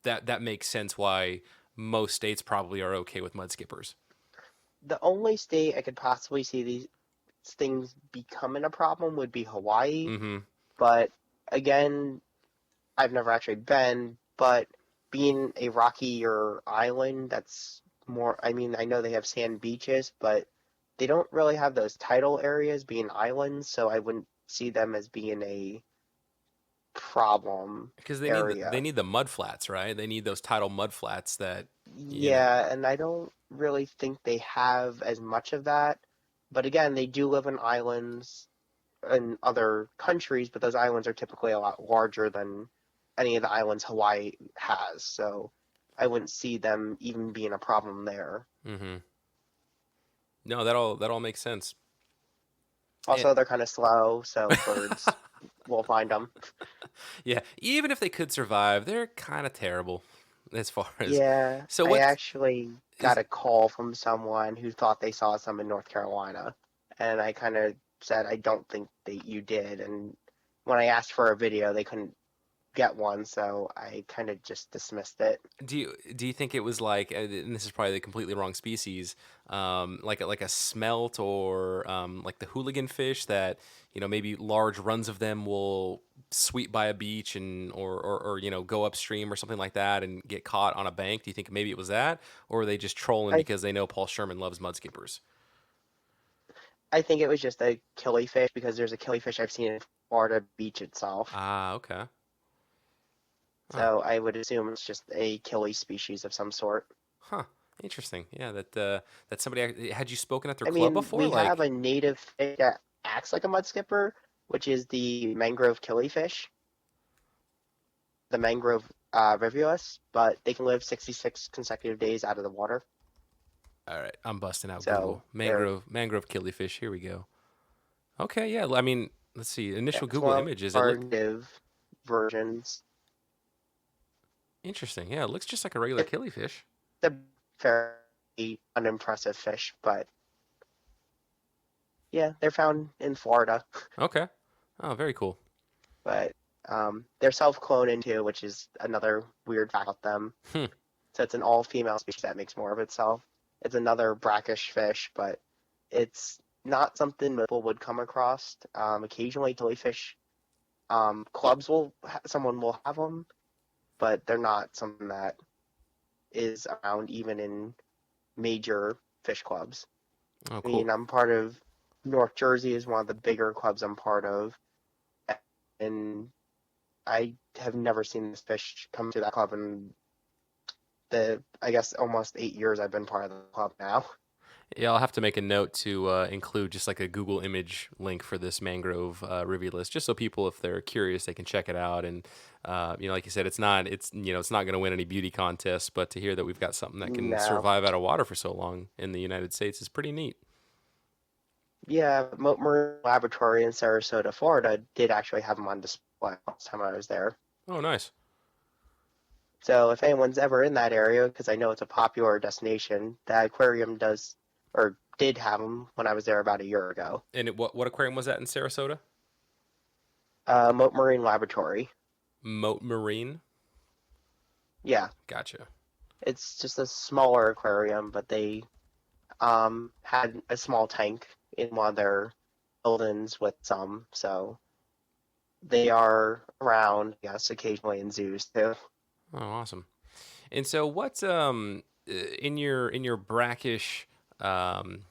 that makes sense why most states probably are okay with mud skippers. The only state I could possibly see these things becoming a problem would be Hawaii. Mm-hmm. But again, I've never actually been, but being a rockier island, that's more, I mean, I know they have sand beaches, but they don't really have those tidal areas being islands, so I wouldn't see them as being a problem Because they area. need the mud flats, right? They need those tidal mud flats that you know. Yeah, and I don't really think they have as much of that. But again, they do live on islands in other countries, but those islands are typically a lot larger than any of the islands Hawaii has. So I wouldn't see them even being a problem there. Mm-hmm. No, that all makes sense. And Also, they're kind of slow, so birds will find them. yeah, even if they could survive, they're kind of terrible as far as. Yeah, So I what actually got is a call from someone who thought they saw some in North Carolina, and I kind of said, I don't think that you did. And when I asked for a video, they couldn't get one, so I kind of just dismissed it. do you think it was like, and this is probably the completely wrong species, like a smelt or like the hooligan fish that maybe large runs of them will sweep by a beach and or go upstream or something like that and get caught on a bank? Do you think maybe it was that, or are they just trolling I because they know Paul Sherman loves mudskippers? I think it was just a killifish because there's a killifish I've seen in Florida beach itself. Ah, okay. Huh. So I would assume it's just a killie species of some sort. Huh. Interesting. Yeah, that somebody had you spoken at their I club mean, before? we have Like, a native fish that acts like a mudskipper, which is the mangrove killifish, the mangrove rivulus, but they can live 66 consecutive days out of the water. all right, I'm busting out So Google mangrove killifish. Here we go. Okay, yeah. I mean, let's see. Initial it's Google one of images. It our look native versions. interesting. Yeah, it looks just like a regular It's killifish. a very unimpressive fish, but yeah, they're found in Florida. Okay. Oh, very cool. But they're self-cloning too, which is another weird fact about them. Hmm. So it's an all-female species that makes more of itself. It's another brackish fish, but it's not something people would come across. Occasionally, jellyfish clubs someone will have them, but they're not something that is around even in major fish clubs. Oh, I cool. mean, I'm part of North Jersey is one of the bigger clubs I'm part of, and I have never seen this fish come to that club in the, I guess, almost 8 years I've been part of the club now. Yeah, I'll have to make a note to include just like a Google image link for this mangrove rivulus, just so people, if they're curious, they can check it out. And like you said, it's not going to win any beauty contests, but to hear that we've got something that can No. survive out of water for so long in the United States is pretty neat. Yeah, Mote Marine Laboratory in Sarasota, Florida did actually have them on display last time I was there. Oh, nice. So if anyone's ever in that area, because I know it's a popular destination, the aquarium does or did have them when I was there about a year ago. And what aquarium was that in Sarasota? Mote Marine Laboratory. Moat Marine. Yeah, Gotcha. it's just a smaller aquarium, but they had a small tank in one of their buildings with some, so they are around, yes, occasionally in zoos too. Oh, awesome. And so, what's in your brackish um,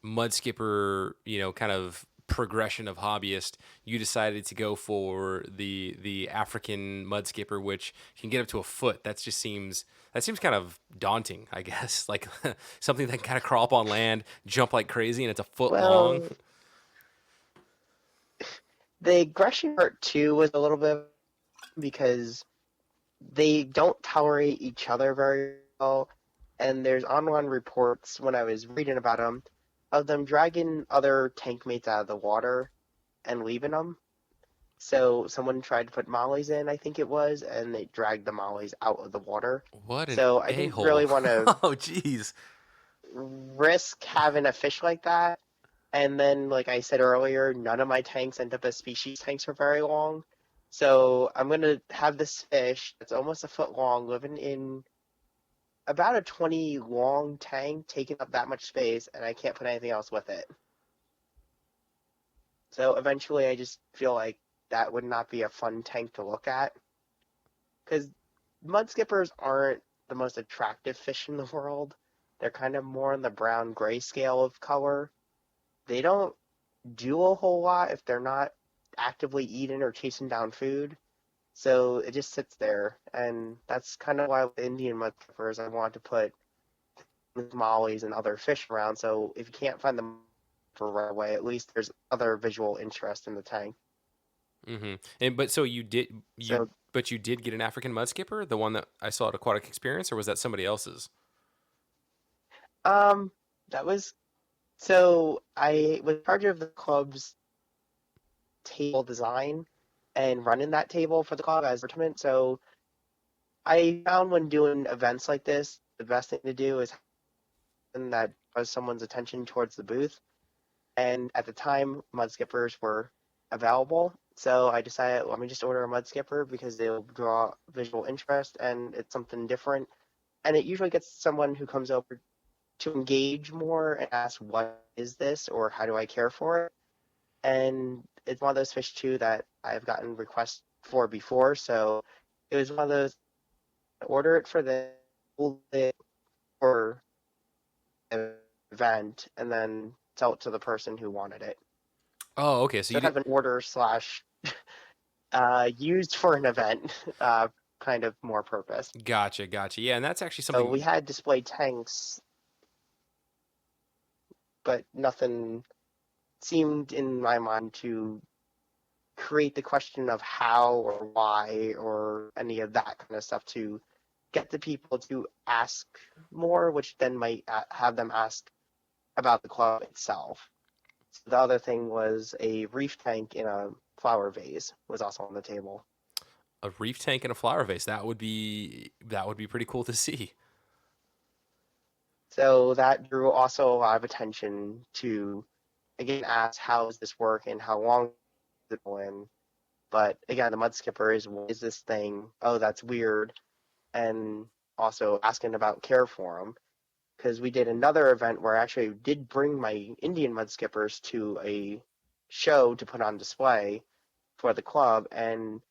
mud skipper, kind of progression of hobbyist, you decided to go for the African mud skipper, which can get up to a foot. That seems kind of daunting, I guess. Like something that can kind of crawl up on land, jump like crazy, and it's a foot long. Well, The aggression part too was a little bit because they don't tolerate each other very well, and there's online reports when I was reading about them of them dragging other tank mates out of the water and leaving them. So someone tried to put mollies in, I think it was, and they dragged the mollies out of the water. What an So I didn't a-hole. really want to Oh, jeez. risk having a fish like that. And then, like I said earlier, none of my tanks end up as species tanks for very long. So I'm going to have this fish that's almost a foot long living in about a 20 long tank, taking up that much space, and I can't put anything else with it. So eventually I just feel like that would not be a fun tank to look at. Because mudskippers aren't the most attractive fish in the world. They're kind of more on the brown gray scale of color. They don't do a whole lot if they're not actively eating or chasing down food. So it just sits there. And that's kind of why with Indian mudskippers, I want to put mollies and other fish around. So if you can't find them for right away, at least there's other visual interest in the tank. Mm-hmm. And but so So you did get an African mudskipper, the one that I saw at Aquatic Experience, or was that somebody else's? um that was so I was in charge of the club's table design and running that table for the club as a tournament. So I found when doing events like this, the best thing to do is something that draws someone's attention towards the booth. And at the time, mudskippers were available. So I decided, let me just order a mudskipper because they'll draw visual interest and it's something different. And it usually gets someone who comes over to engage more and ask, what is this or how do I care for it? And it's one of those fish too that I've gotten requests for before. So it was one of those, order it for the for event and then sell it to the person who wanted it. Oh, okay. So So you kind did. of an order slash used for an event, kind of more purpose. Gotcha, gotcha. Yeah, and that's actually So we something. had display tanks, but nothing seemed in my mind to create the question of how or why or any of that kind of stuff to get the people to ask more, which then might have them ask about the club itself. So the other thing was a reef tank in a flower vase was also on the table. A reef tank and a flower vase. That would be pretty cool to see. So that drew also a lot of attention to, again, ask how does this work and how long is it in. But again, the mud skipper is, what is this thing? Oh, that's weird. And also asking about care for them. Because we did another event where I actually did bring my Indian mud skippers to a show to put on display for the club. And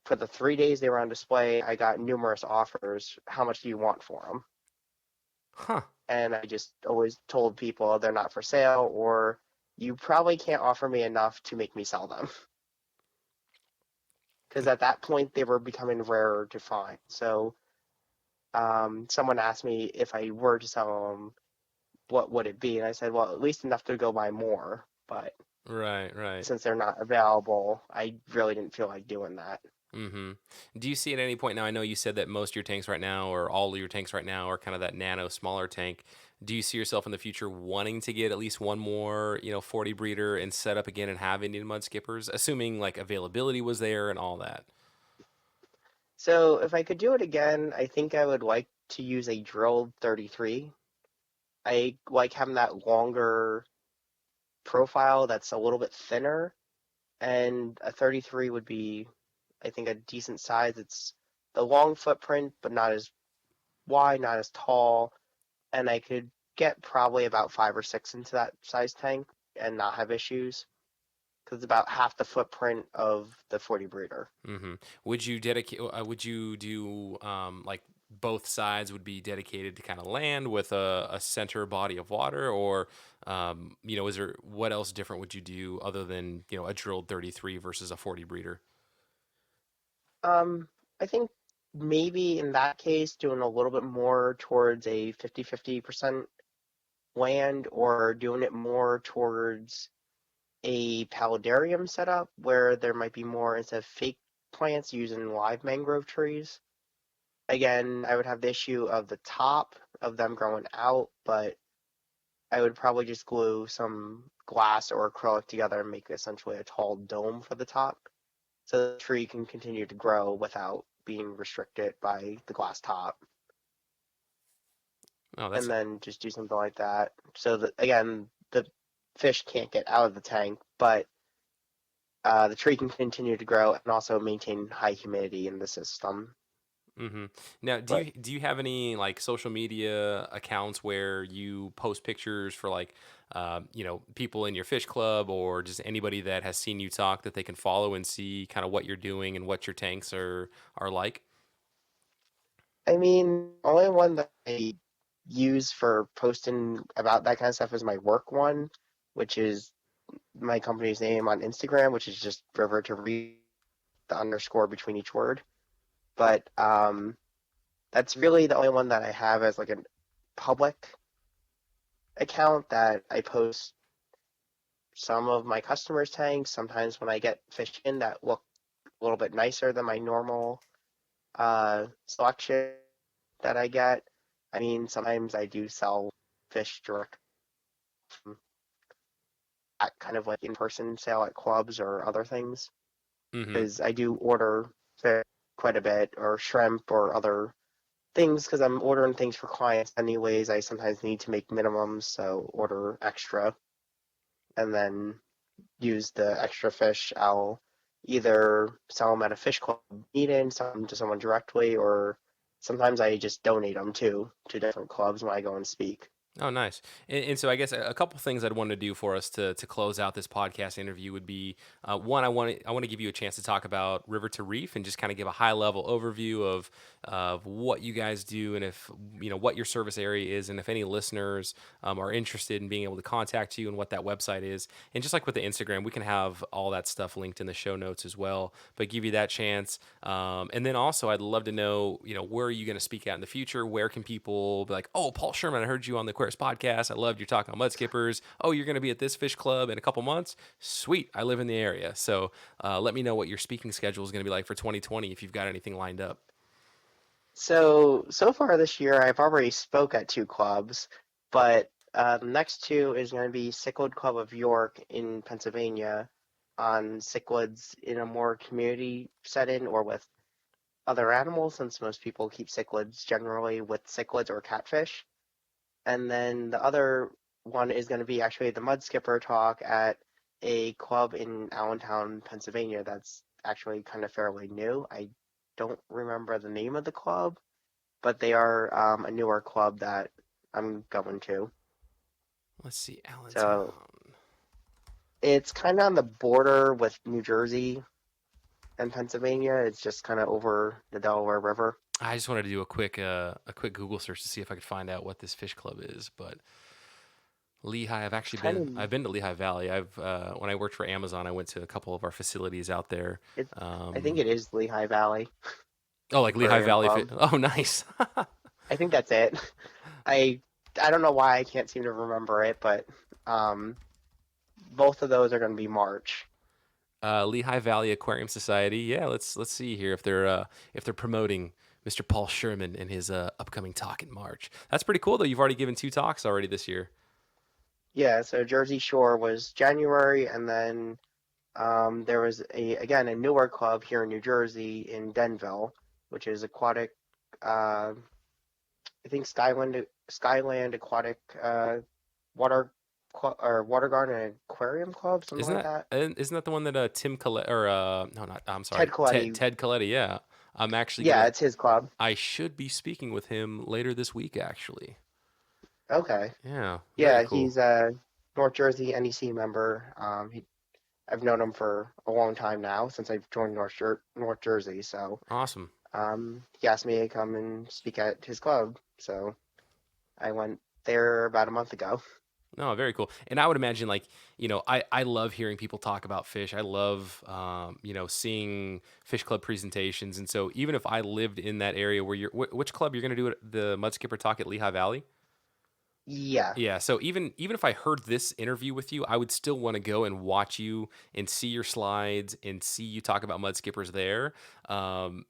for the 3 days they were on display, I got numerous offers. How much do you want for them? Huh. And I just always told people they're not for sale, or you probably can't offer me enough to make me sell them. Because at that point, they were becoming rarer to find. So someone asked me if I were to sell them, what would it be? And I said, well, at least enough to go buy more. But Right, right. since they're not available, I really didn't feel like doing that. Mm-hmm. Do you see at any point now? I know you said that most of your tanks right now, or all of your tanks right now, are kind of that nano, smaller tank. Do you see yourself in the future wanting to get at least one more, 40 breeder and set up again and have Indian mud skippers, assuming like availability was there and all that? So if I could do it again, I think I would like to use a drilled 33. I like having that longer profile that's a little bit thinner, and a 33 would be, I think, a decent size. It's the long footprint, but not as wide, not as tall, and I could get probably about 5 or 6 into that size tank and not have issues because it's about half the footprint of the 40 breeder. Mm-hmm. Would you dedicate? Would you do like both sides would be dedicated to kind of land with a center body of water, or is there what else different would you do other than a drilled 33 versus a 40 breeder? I think maybe in that case, doing a little bit more towards a 50-50% land or doing it more towards a paludarium setup where there might be more instead of fake plants using live mangrove trees. Again, I would have the issue of the top of them growing out, but I would probably just glue some glass or acrylic together and make essentially a tall dome for the top so the tree can continue to grow without being restricted by the glass top. Oh, that's And then just do something like that. So that again, the fish can't get out of the tank, but the tree can continue to grow and also maintain high humidity in the system. mm-hmm. Now, do But you have any like social media accounts where you post pictures for like people in your fish club or just anybody that has seen you talk that they can follow and see kind of what you're doing and what your tanks are like? I mean, only one that I use for posting about that kind of stuff is my work one, which is my company's name on Instagram, which is just River to read the underscore between each word. But that's really the only one that I have as like a public account that I post some of my customers' tanks. Sometimes when I get fish in that look a little bit nicer than my normal selection that I get. I mean, sometimes I do sell fish direct at kind of like in-person sale at clubs or other things Mm-hmm. because I do order fish quite a bit or shrimp or other things because I'm ordering things for clients anyways. I sometimes need to make minimums, so order extra and then use the extra fish. I'll either sell them at a fish club meeting, sell them to someone directly, or sometimes I just donate them to different clubs when I go and speak. Oh, nice. And so I guess a couple things I'd want to do for us to close out this podcast interview would be one, I want to give you a chance to talk about River to Reef and just kind of give a high level overview of what you guys do and if what your service area is and if any listeners are interested in being able to contact you and what that website is. And just like with the Instagram, we can have all that stuff linked in the show notes as well. But give you that chance. And then also, I'd love to know where are you going to speak at in the future? Where can people be like, oh, Paul Sherman, I heard you on the Aquarius podcast. I loved your talk on Mudskippers. Oh, you're going to be at this fish club in a couple months. Sweet, I live in the area. So let me know what your speaking schedule is going to be like for 2020 if you've got anything lined up. So far this year, I've already spoke at two clubs, but the next two is going to be Cichlid Club of York in Pennsylvania on cichlids in a more community setting or with other animals, since most people keep cichlids generally with cichlids or catfish. And then the other one is going to be actually the Mudskipper talk at a club in Allentown, Pennsylvania that's actually kind of fairly new. I don't remember the name of the club, but they are a newer club that I'm going to. Let's see, Allentown. So it's kind of on the border with New Jersey and Pennsylvania. It's just kind of over the Delaware River. I just wanted to do a quick Google search to see if I could find out what this fish club is, but Lehigh. I've It's actually kind been. of I've been to Lehigh Valley. I've when I worked for Amazon, I went to a couple of our facilities out there. it. I think Um, it is Lehigh Valley oh, like Lehigh Aquarium Valley. Club. Oh, nice. I think that's it. I I don't know why I can't seem to remember it, but um, both of those are going to be March. Lehigh Valley Aquarium Society. Yeah, let's see here if they're promoting Mr. Paul Sherman in his upcoming talk in March. That's pretty cool though. You've already given two talks already this year. Yeah, so Jersey Shore was January, and then there was a newer club here in New Jersey in Denville, which is aquatic. I think Skyland Aquatic Water or Water Garden Aquarium Club, something like that. Isn't that the one that Tim Coletti or no, not I'm Ted sorry, Coletti. Ted Coletti? Yeah, I'm actually Yeah, gonna. it's his club. I should be speaking with him later this week. Actually, Okay. yeah, very Yeah, cool. he's a North Jersey NEC member. I've known him for a long time now since I've joined North Jersey. So Awesome. he asked me to come and speak at his club. So I went there about a month ago. No, very cool. And I would imagine, like, I love hearing people talk about fish. I love, seeing fish club presentations. And so even if I lived in that area where which club you're going to do it, the Mudskipper talk at Lehigh Valley? Yeah. Yeah, so even if I heard this interview with you, I would still want to go and watch you and see your slides and see you talk about Mudskippers there.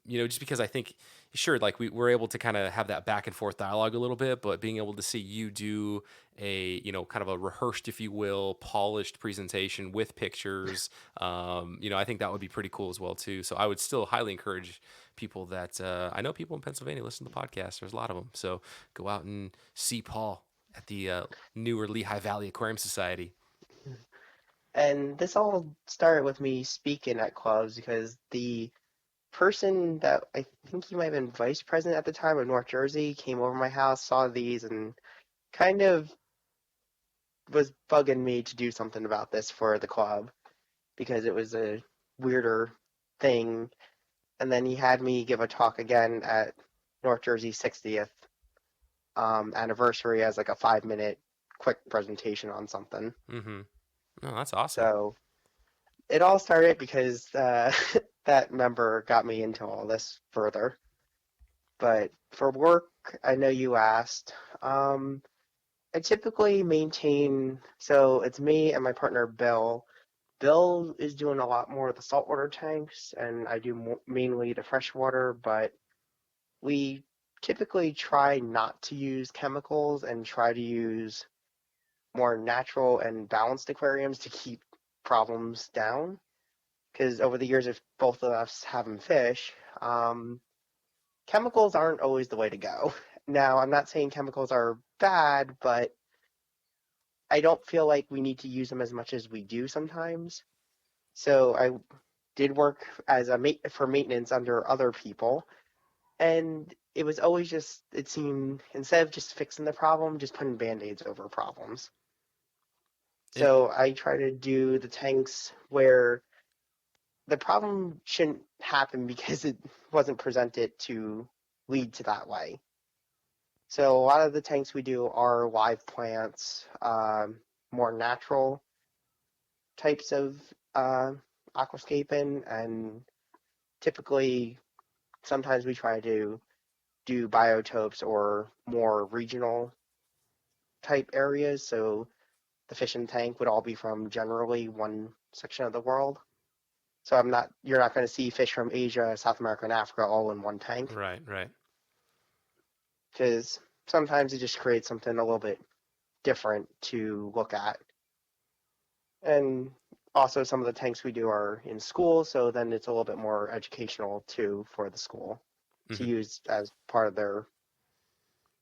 Just because I think, sure, like we're able to kind of have that back and forth dialogue a little bit, but being able to see you do a, kind of a rehearsed, if you will, polished presentation with pictures, I think that would be pretty cool as well too. So I would still highly encourage people that I know people in Pennsylvania listen to the podcast. There's a lot of them, so go out and see Paul at the newer Lehigh Valley Aquarium Society. And this all started with me speaking at clubs because the person that I think he might have been vice president at the time of North Jersey came over my house, saw these, and kind of was bugging me to do something about this for the club because it was a weirder thing. And then he had me give a talk again at North Jersey's 60th anniversary as like a 5 minute quick presentation on something. Mm-hmm. No, that's awesome. So it all started because that member got me into all this further. But for work, I know you asked. I typically maintain, so it's me and my partner Bill. Bill is doing a lot more of the saltwater tanks, and I do mainly the freshwater, but we typically try not to use chemicals and try to use more natural and balanced aquariums to keep problems down. Because over the years of both of us having fish, chemicals aren't always the way to go. Now, I'm not saying chemicals are bad, but I don't feel like we need to use them as much as we do sometimes. So I did work as a for maintenance under other people, and it was always just, it seemed, instead of just fixing the problem, just putting band-aids over problems. And So I try to do the tanks where the problem shouldn't happen because it wasn't presented to lead to that way. So a lot of the tanks we do are live plants, more natural types of aquascaping, and typically sometimes we try to do biotopes or more regional type areas. So the fish in the tank would all be from generally one section of the world. So you're not going to see fish from Asia, South America, and Africa all in one tank right, right. because sometimes it just creates something a little bit different to look at. And also some of the tanks we do are in school, so then it's a little bit more educational too for the school to Mm-hmm. use as part of their,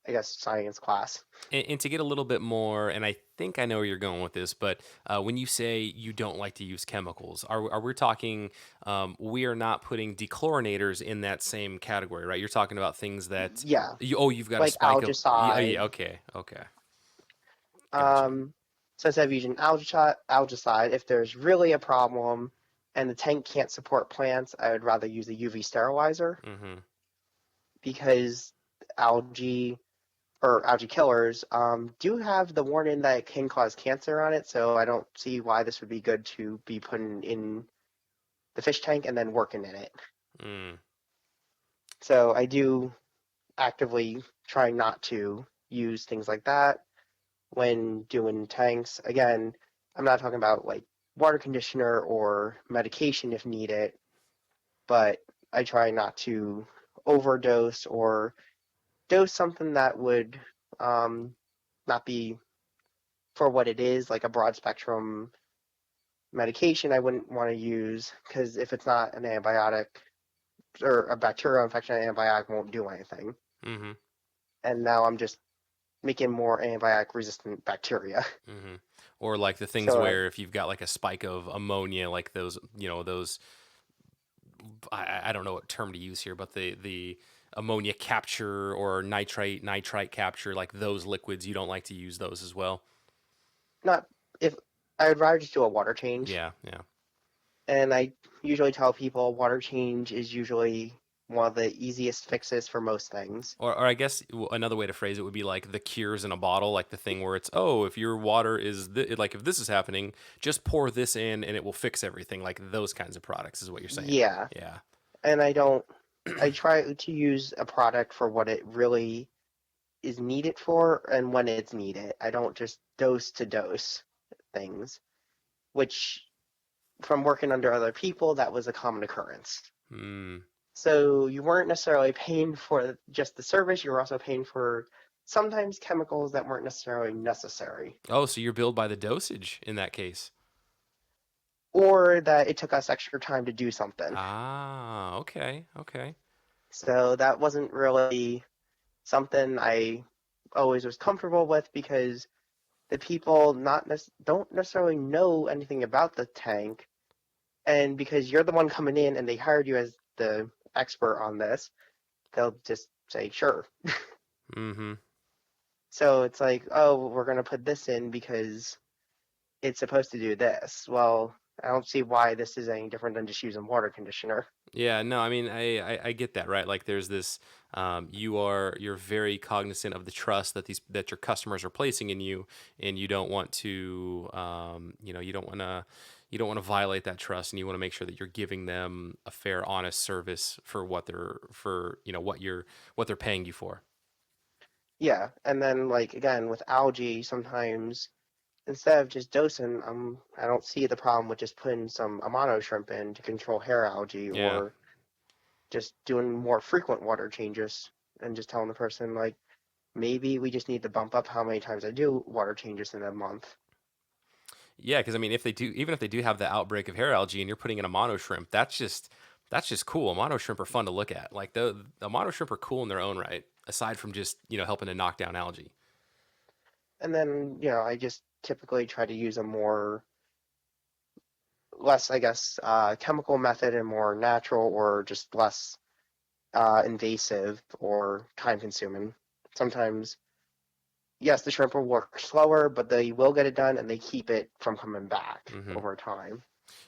I guess, science class. And to get a little bit more, and I think I know where you're going with this, but when you say you don't like to use chemicals, are we talking? We are not putting dechloronators in that same category, right? You're talking about things that Yeah, you've got a like spike of. Yeah, yeah, algicide. okay, okay, gotcha. Um, so instead of using algicide, if there's really a problem and the tank can't support plants, I would rather use a UV sterilizer Mm-hmm. because algae or algae killers do have the warning that it can cause cancer on it. So I don't see why this would be good to be putting in the fish tank and then working in it. Mm. So I do actively try not to use things like that when doing tanks. Again, I'm not talking about like water conditioner or medication if needed, but I try not to overdose or dose something that would um, not be for what it is, like a broad spectrum medication. I wouldn't want to use because if it's not an antibiotic or a bacterial infection, an antibiotic won't do anything. Mm-hmm. And now I'm just making more antibiotic resistant bacteria. Mm-hmm. Or like the things So where if you've got like a spike of ammonia, like those, those I don't know what term to use here, but the ammonia capture or nitrite capture, like those liquids, you don't like to use those as well. not if I would rather just do a water change. Yeah, yeah. And I usually tell people water change is usually one of the easiest fixes for most things. Or I guess another way to phrase it would be like the cures in a bottle, like the thing where it's, oh, if your water is like if this is happening, just pour this in and it will fix everything. Like those kinds of products is what you're saying. Yeah. Yeah. And I try to use a product for what it really is needed for and when it's needed. I don't just dose to dose things, which from working under other people, that was a common occurrence. Hmm. So you weren't necessarily paying for just the service, you were also paying for sometimes chemicals that weren't necessarily necessary, Oh, so you're billed by the dosage in that case. or that it took us extra time to do something. Ah, okay, okay. So that wasn't really something I always was comfortable with because the people don't necessarily know anything about the tank, and because you're the one coming in and they hired you as the expert on this, they'll just say sure. Mm-hmm. So it's like, oh, we're going to put this in because it's supposed to do this. Well, I don't see why this is any different than just using water conditioner. Yeah, no, I mean, I get that, right? Like, there's this, you're very cognizant of the trust that your customers are placing in you, and you don't want to, you don't want to violate that trust, and you want to make sure that you're giving them a fair, honest service for what they're paying you for. Yeah, and then like again with algae, sometimes instead of just dosing, I don't see the problem with just putting some amano shrimp in to control hair algae Yeah. or just doing more frequent water changes and just telling the person like maybe we just need to bump up how many times I do water changes in a month. Yeah, because I mean, even if they do have the outbreak of hair algae, and you're putting in a mono shrimp, that's just cool. Mono shrimp are fun to look at. Like the mono shrimp are cool in their own right, aside from just helping to knock down algae. And then, I just typically try to use a more less, I guess, chemical method and more natural or just less invasive or time consuming. Sometimes, yes, the shrimp will work slower, but they will get it done and they keep it from coming back Hmm. over time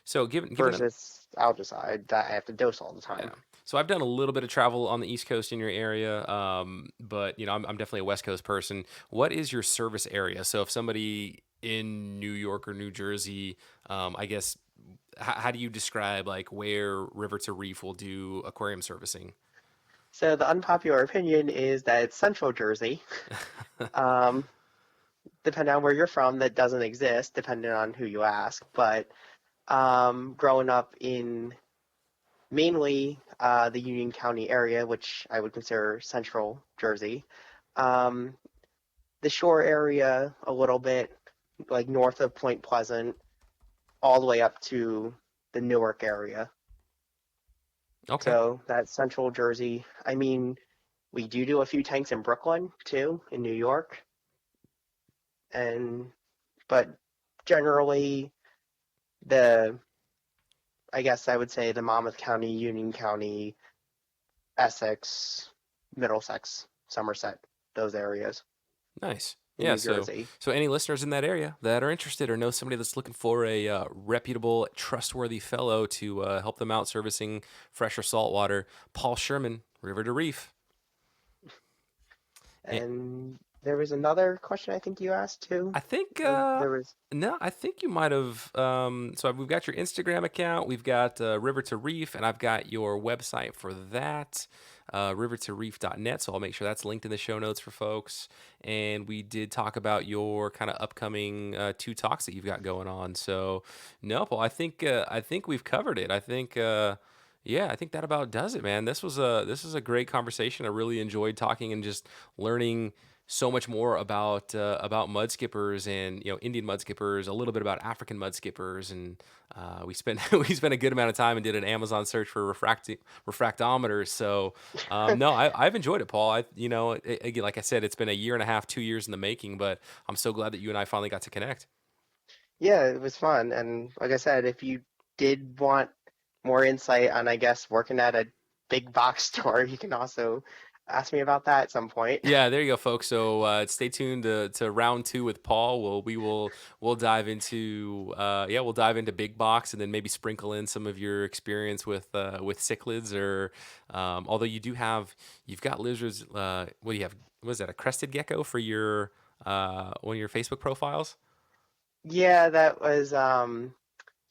So given a versus algicide that I have to dose all the yeah. time. So I've done a little bit of travel on the East Coast in your area, but I'm definitely a West Coast person. What is your service area? So if somebody in New York or New Jersey, I guess, how do you describe like where River to Reef will do aquarium servicing? So the unpopular opinion is that it's Central Jersey. Um, Depending on where you're from, that doesn't exist, depending on who you ask. But growing up in mainly the Union County area, which I would consider Central Jersey, um, the shore area a little bit, like north of Point Pleasant, all the way up to the Newark area. Okay. So that's Central Jersey. I mean, we do a few tanks in Brooklyn too, in New York, and but generally the I guess I would say the Monmouth County, Union County, Essex, Middlesex, Somerset, those areas Nice. in Yeah. New So, Jersey. so any listeners in that area that are interested or know somebody that's looking for a reputable, trustworthy fellow to help them out servicing fresh or salt water, Paul Sherman, River to Reef. And And there was another question I think you asked too. I think There was, no, I think you might have. So we've got your Instagram account, we've got River to Reef, and I've got your website for that, rivertoreef.net. So I'll make sure that's linked in the show notes for folks. And we did talk about your kind of upcoming two talks that you've got going on. So no, Paul, I think we've covered it. I think. Yeah, I think that about does it, man. This was a great conversation. I really enjoyed talking and just learning so much more about mudskippers and Indian mudskippers, a little bit about African mudskippers, and we spent we spent a good amount of time and did an Amazon search for refractometers. So no, I've enjoyed it, Paul. Again, like I said, it's been a year and a half, 2 years in the making, but I'm so glad that you and I finally got to connect. yeah, it was fun. And like I said, if you did want more insight on, I guess, working at a big box store, you can also ask me about that at some point. Yeah, there you go, folks. So stay tuned to round two with Paul. We'll dive into we'll dive into big box and then maybe sprinkle in some of your experience with cichlids or although you've got lizards. What do you have? What is that? A crested gecko for your one of your Facebook profiles? Yeah, that was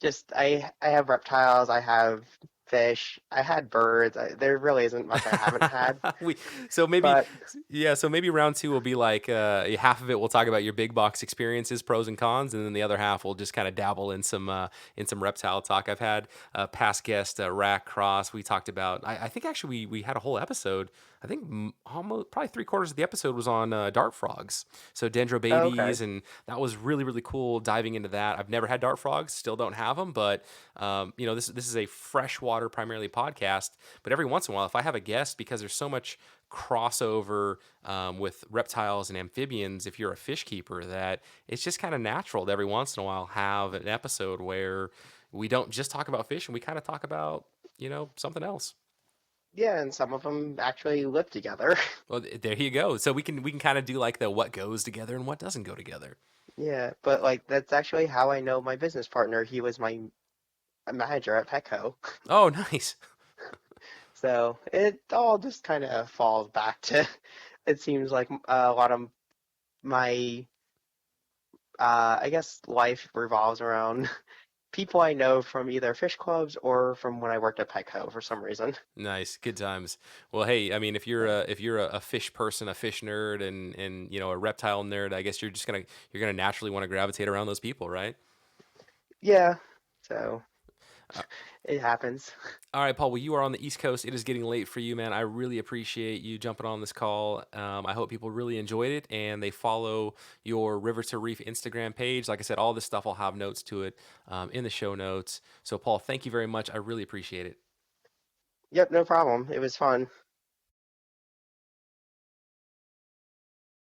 just I have reptiles, I have fish. I had birds. There really isn't much I haven't had. we so maybe But yeah, so maybe round two will be like half of it we'll talk about your big box experiences, pros and cons, and then the other half we'll just kind of dabble in some reptile talk. I've had past guest Rack Cross. We talked about I think actually we had a whole episode. I think almost probably three quarters of the episode was on dart frogs, so oh, okay. dendrobates, and that was really really cool diving into that. I've never had dart frogs, still don't have them, but this is a freshwater primarily podcast. But every once in a while, if I have a guest, because there's so much crossover with reptiles and amphibians, if you're a fish keeper, that it's just kind of natural to every once in a while have an episode where we don't just talk about fish and we kind of talk about something else. Yeah, and some of them actually live together. Well, there you go. So we can kind of do like the what goes together and what doesn't go together. Yeah, but like that's actually how I know my business partner. He was my manager at Petco. Oh, nice. So it all just kind of falls back to it seems like a lot of my I guess life revolves around people I know from either fish clubs or from when I worked at Petco for some reason. Nice, good times. Well, hey, I mean, Yeah. if you're a fish person, a fish nerd, and a reptile nerd, I guess you're gonna naturally want to gravitate around those people, right? Yeah, so Uh, it happens. all right, Paul. Well, you are on the East Coast. It is getting late for you, man. I really appreciate you jumping on this call. I hope people really enjoyed it and they follow your River to Reef Instagram page. Like I said, all this stuff I'll have notes to it in the show notes. So, Paul, thank you very much. I really appreciate it. Yep, no problem. It was fun.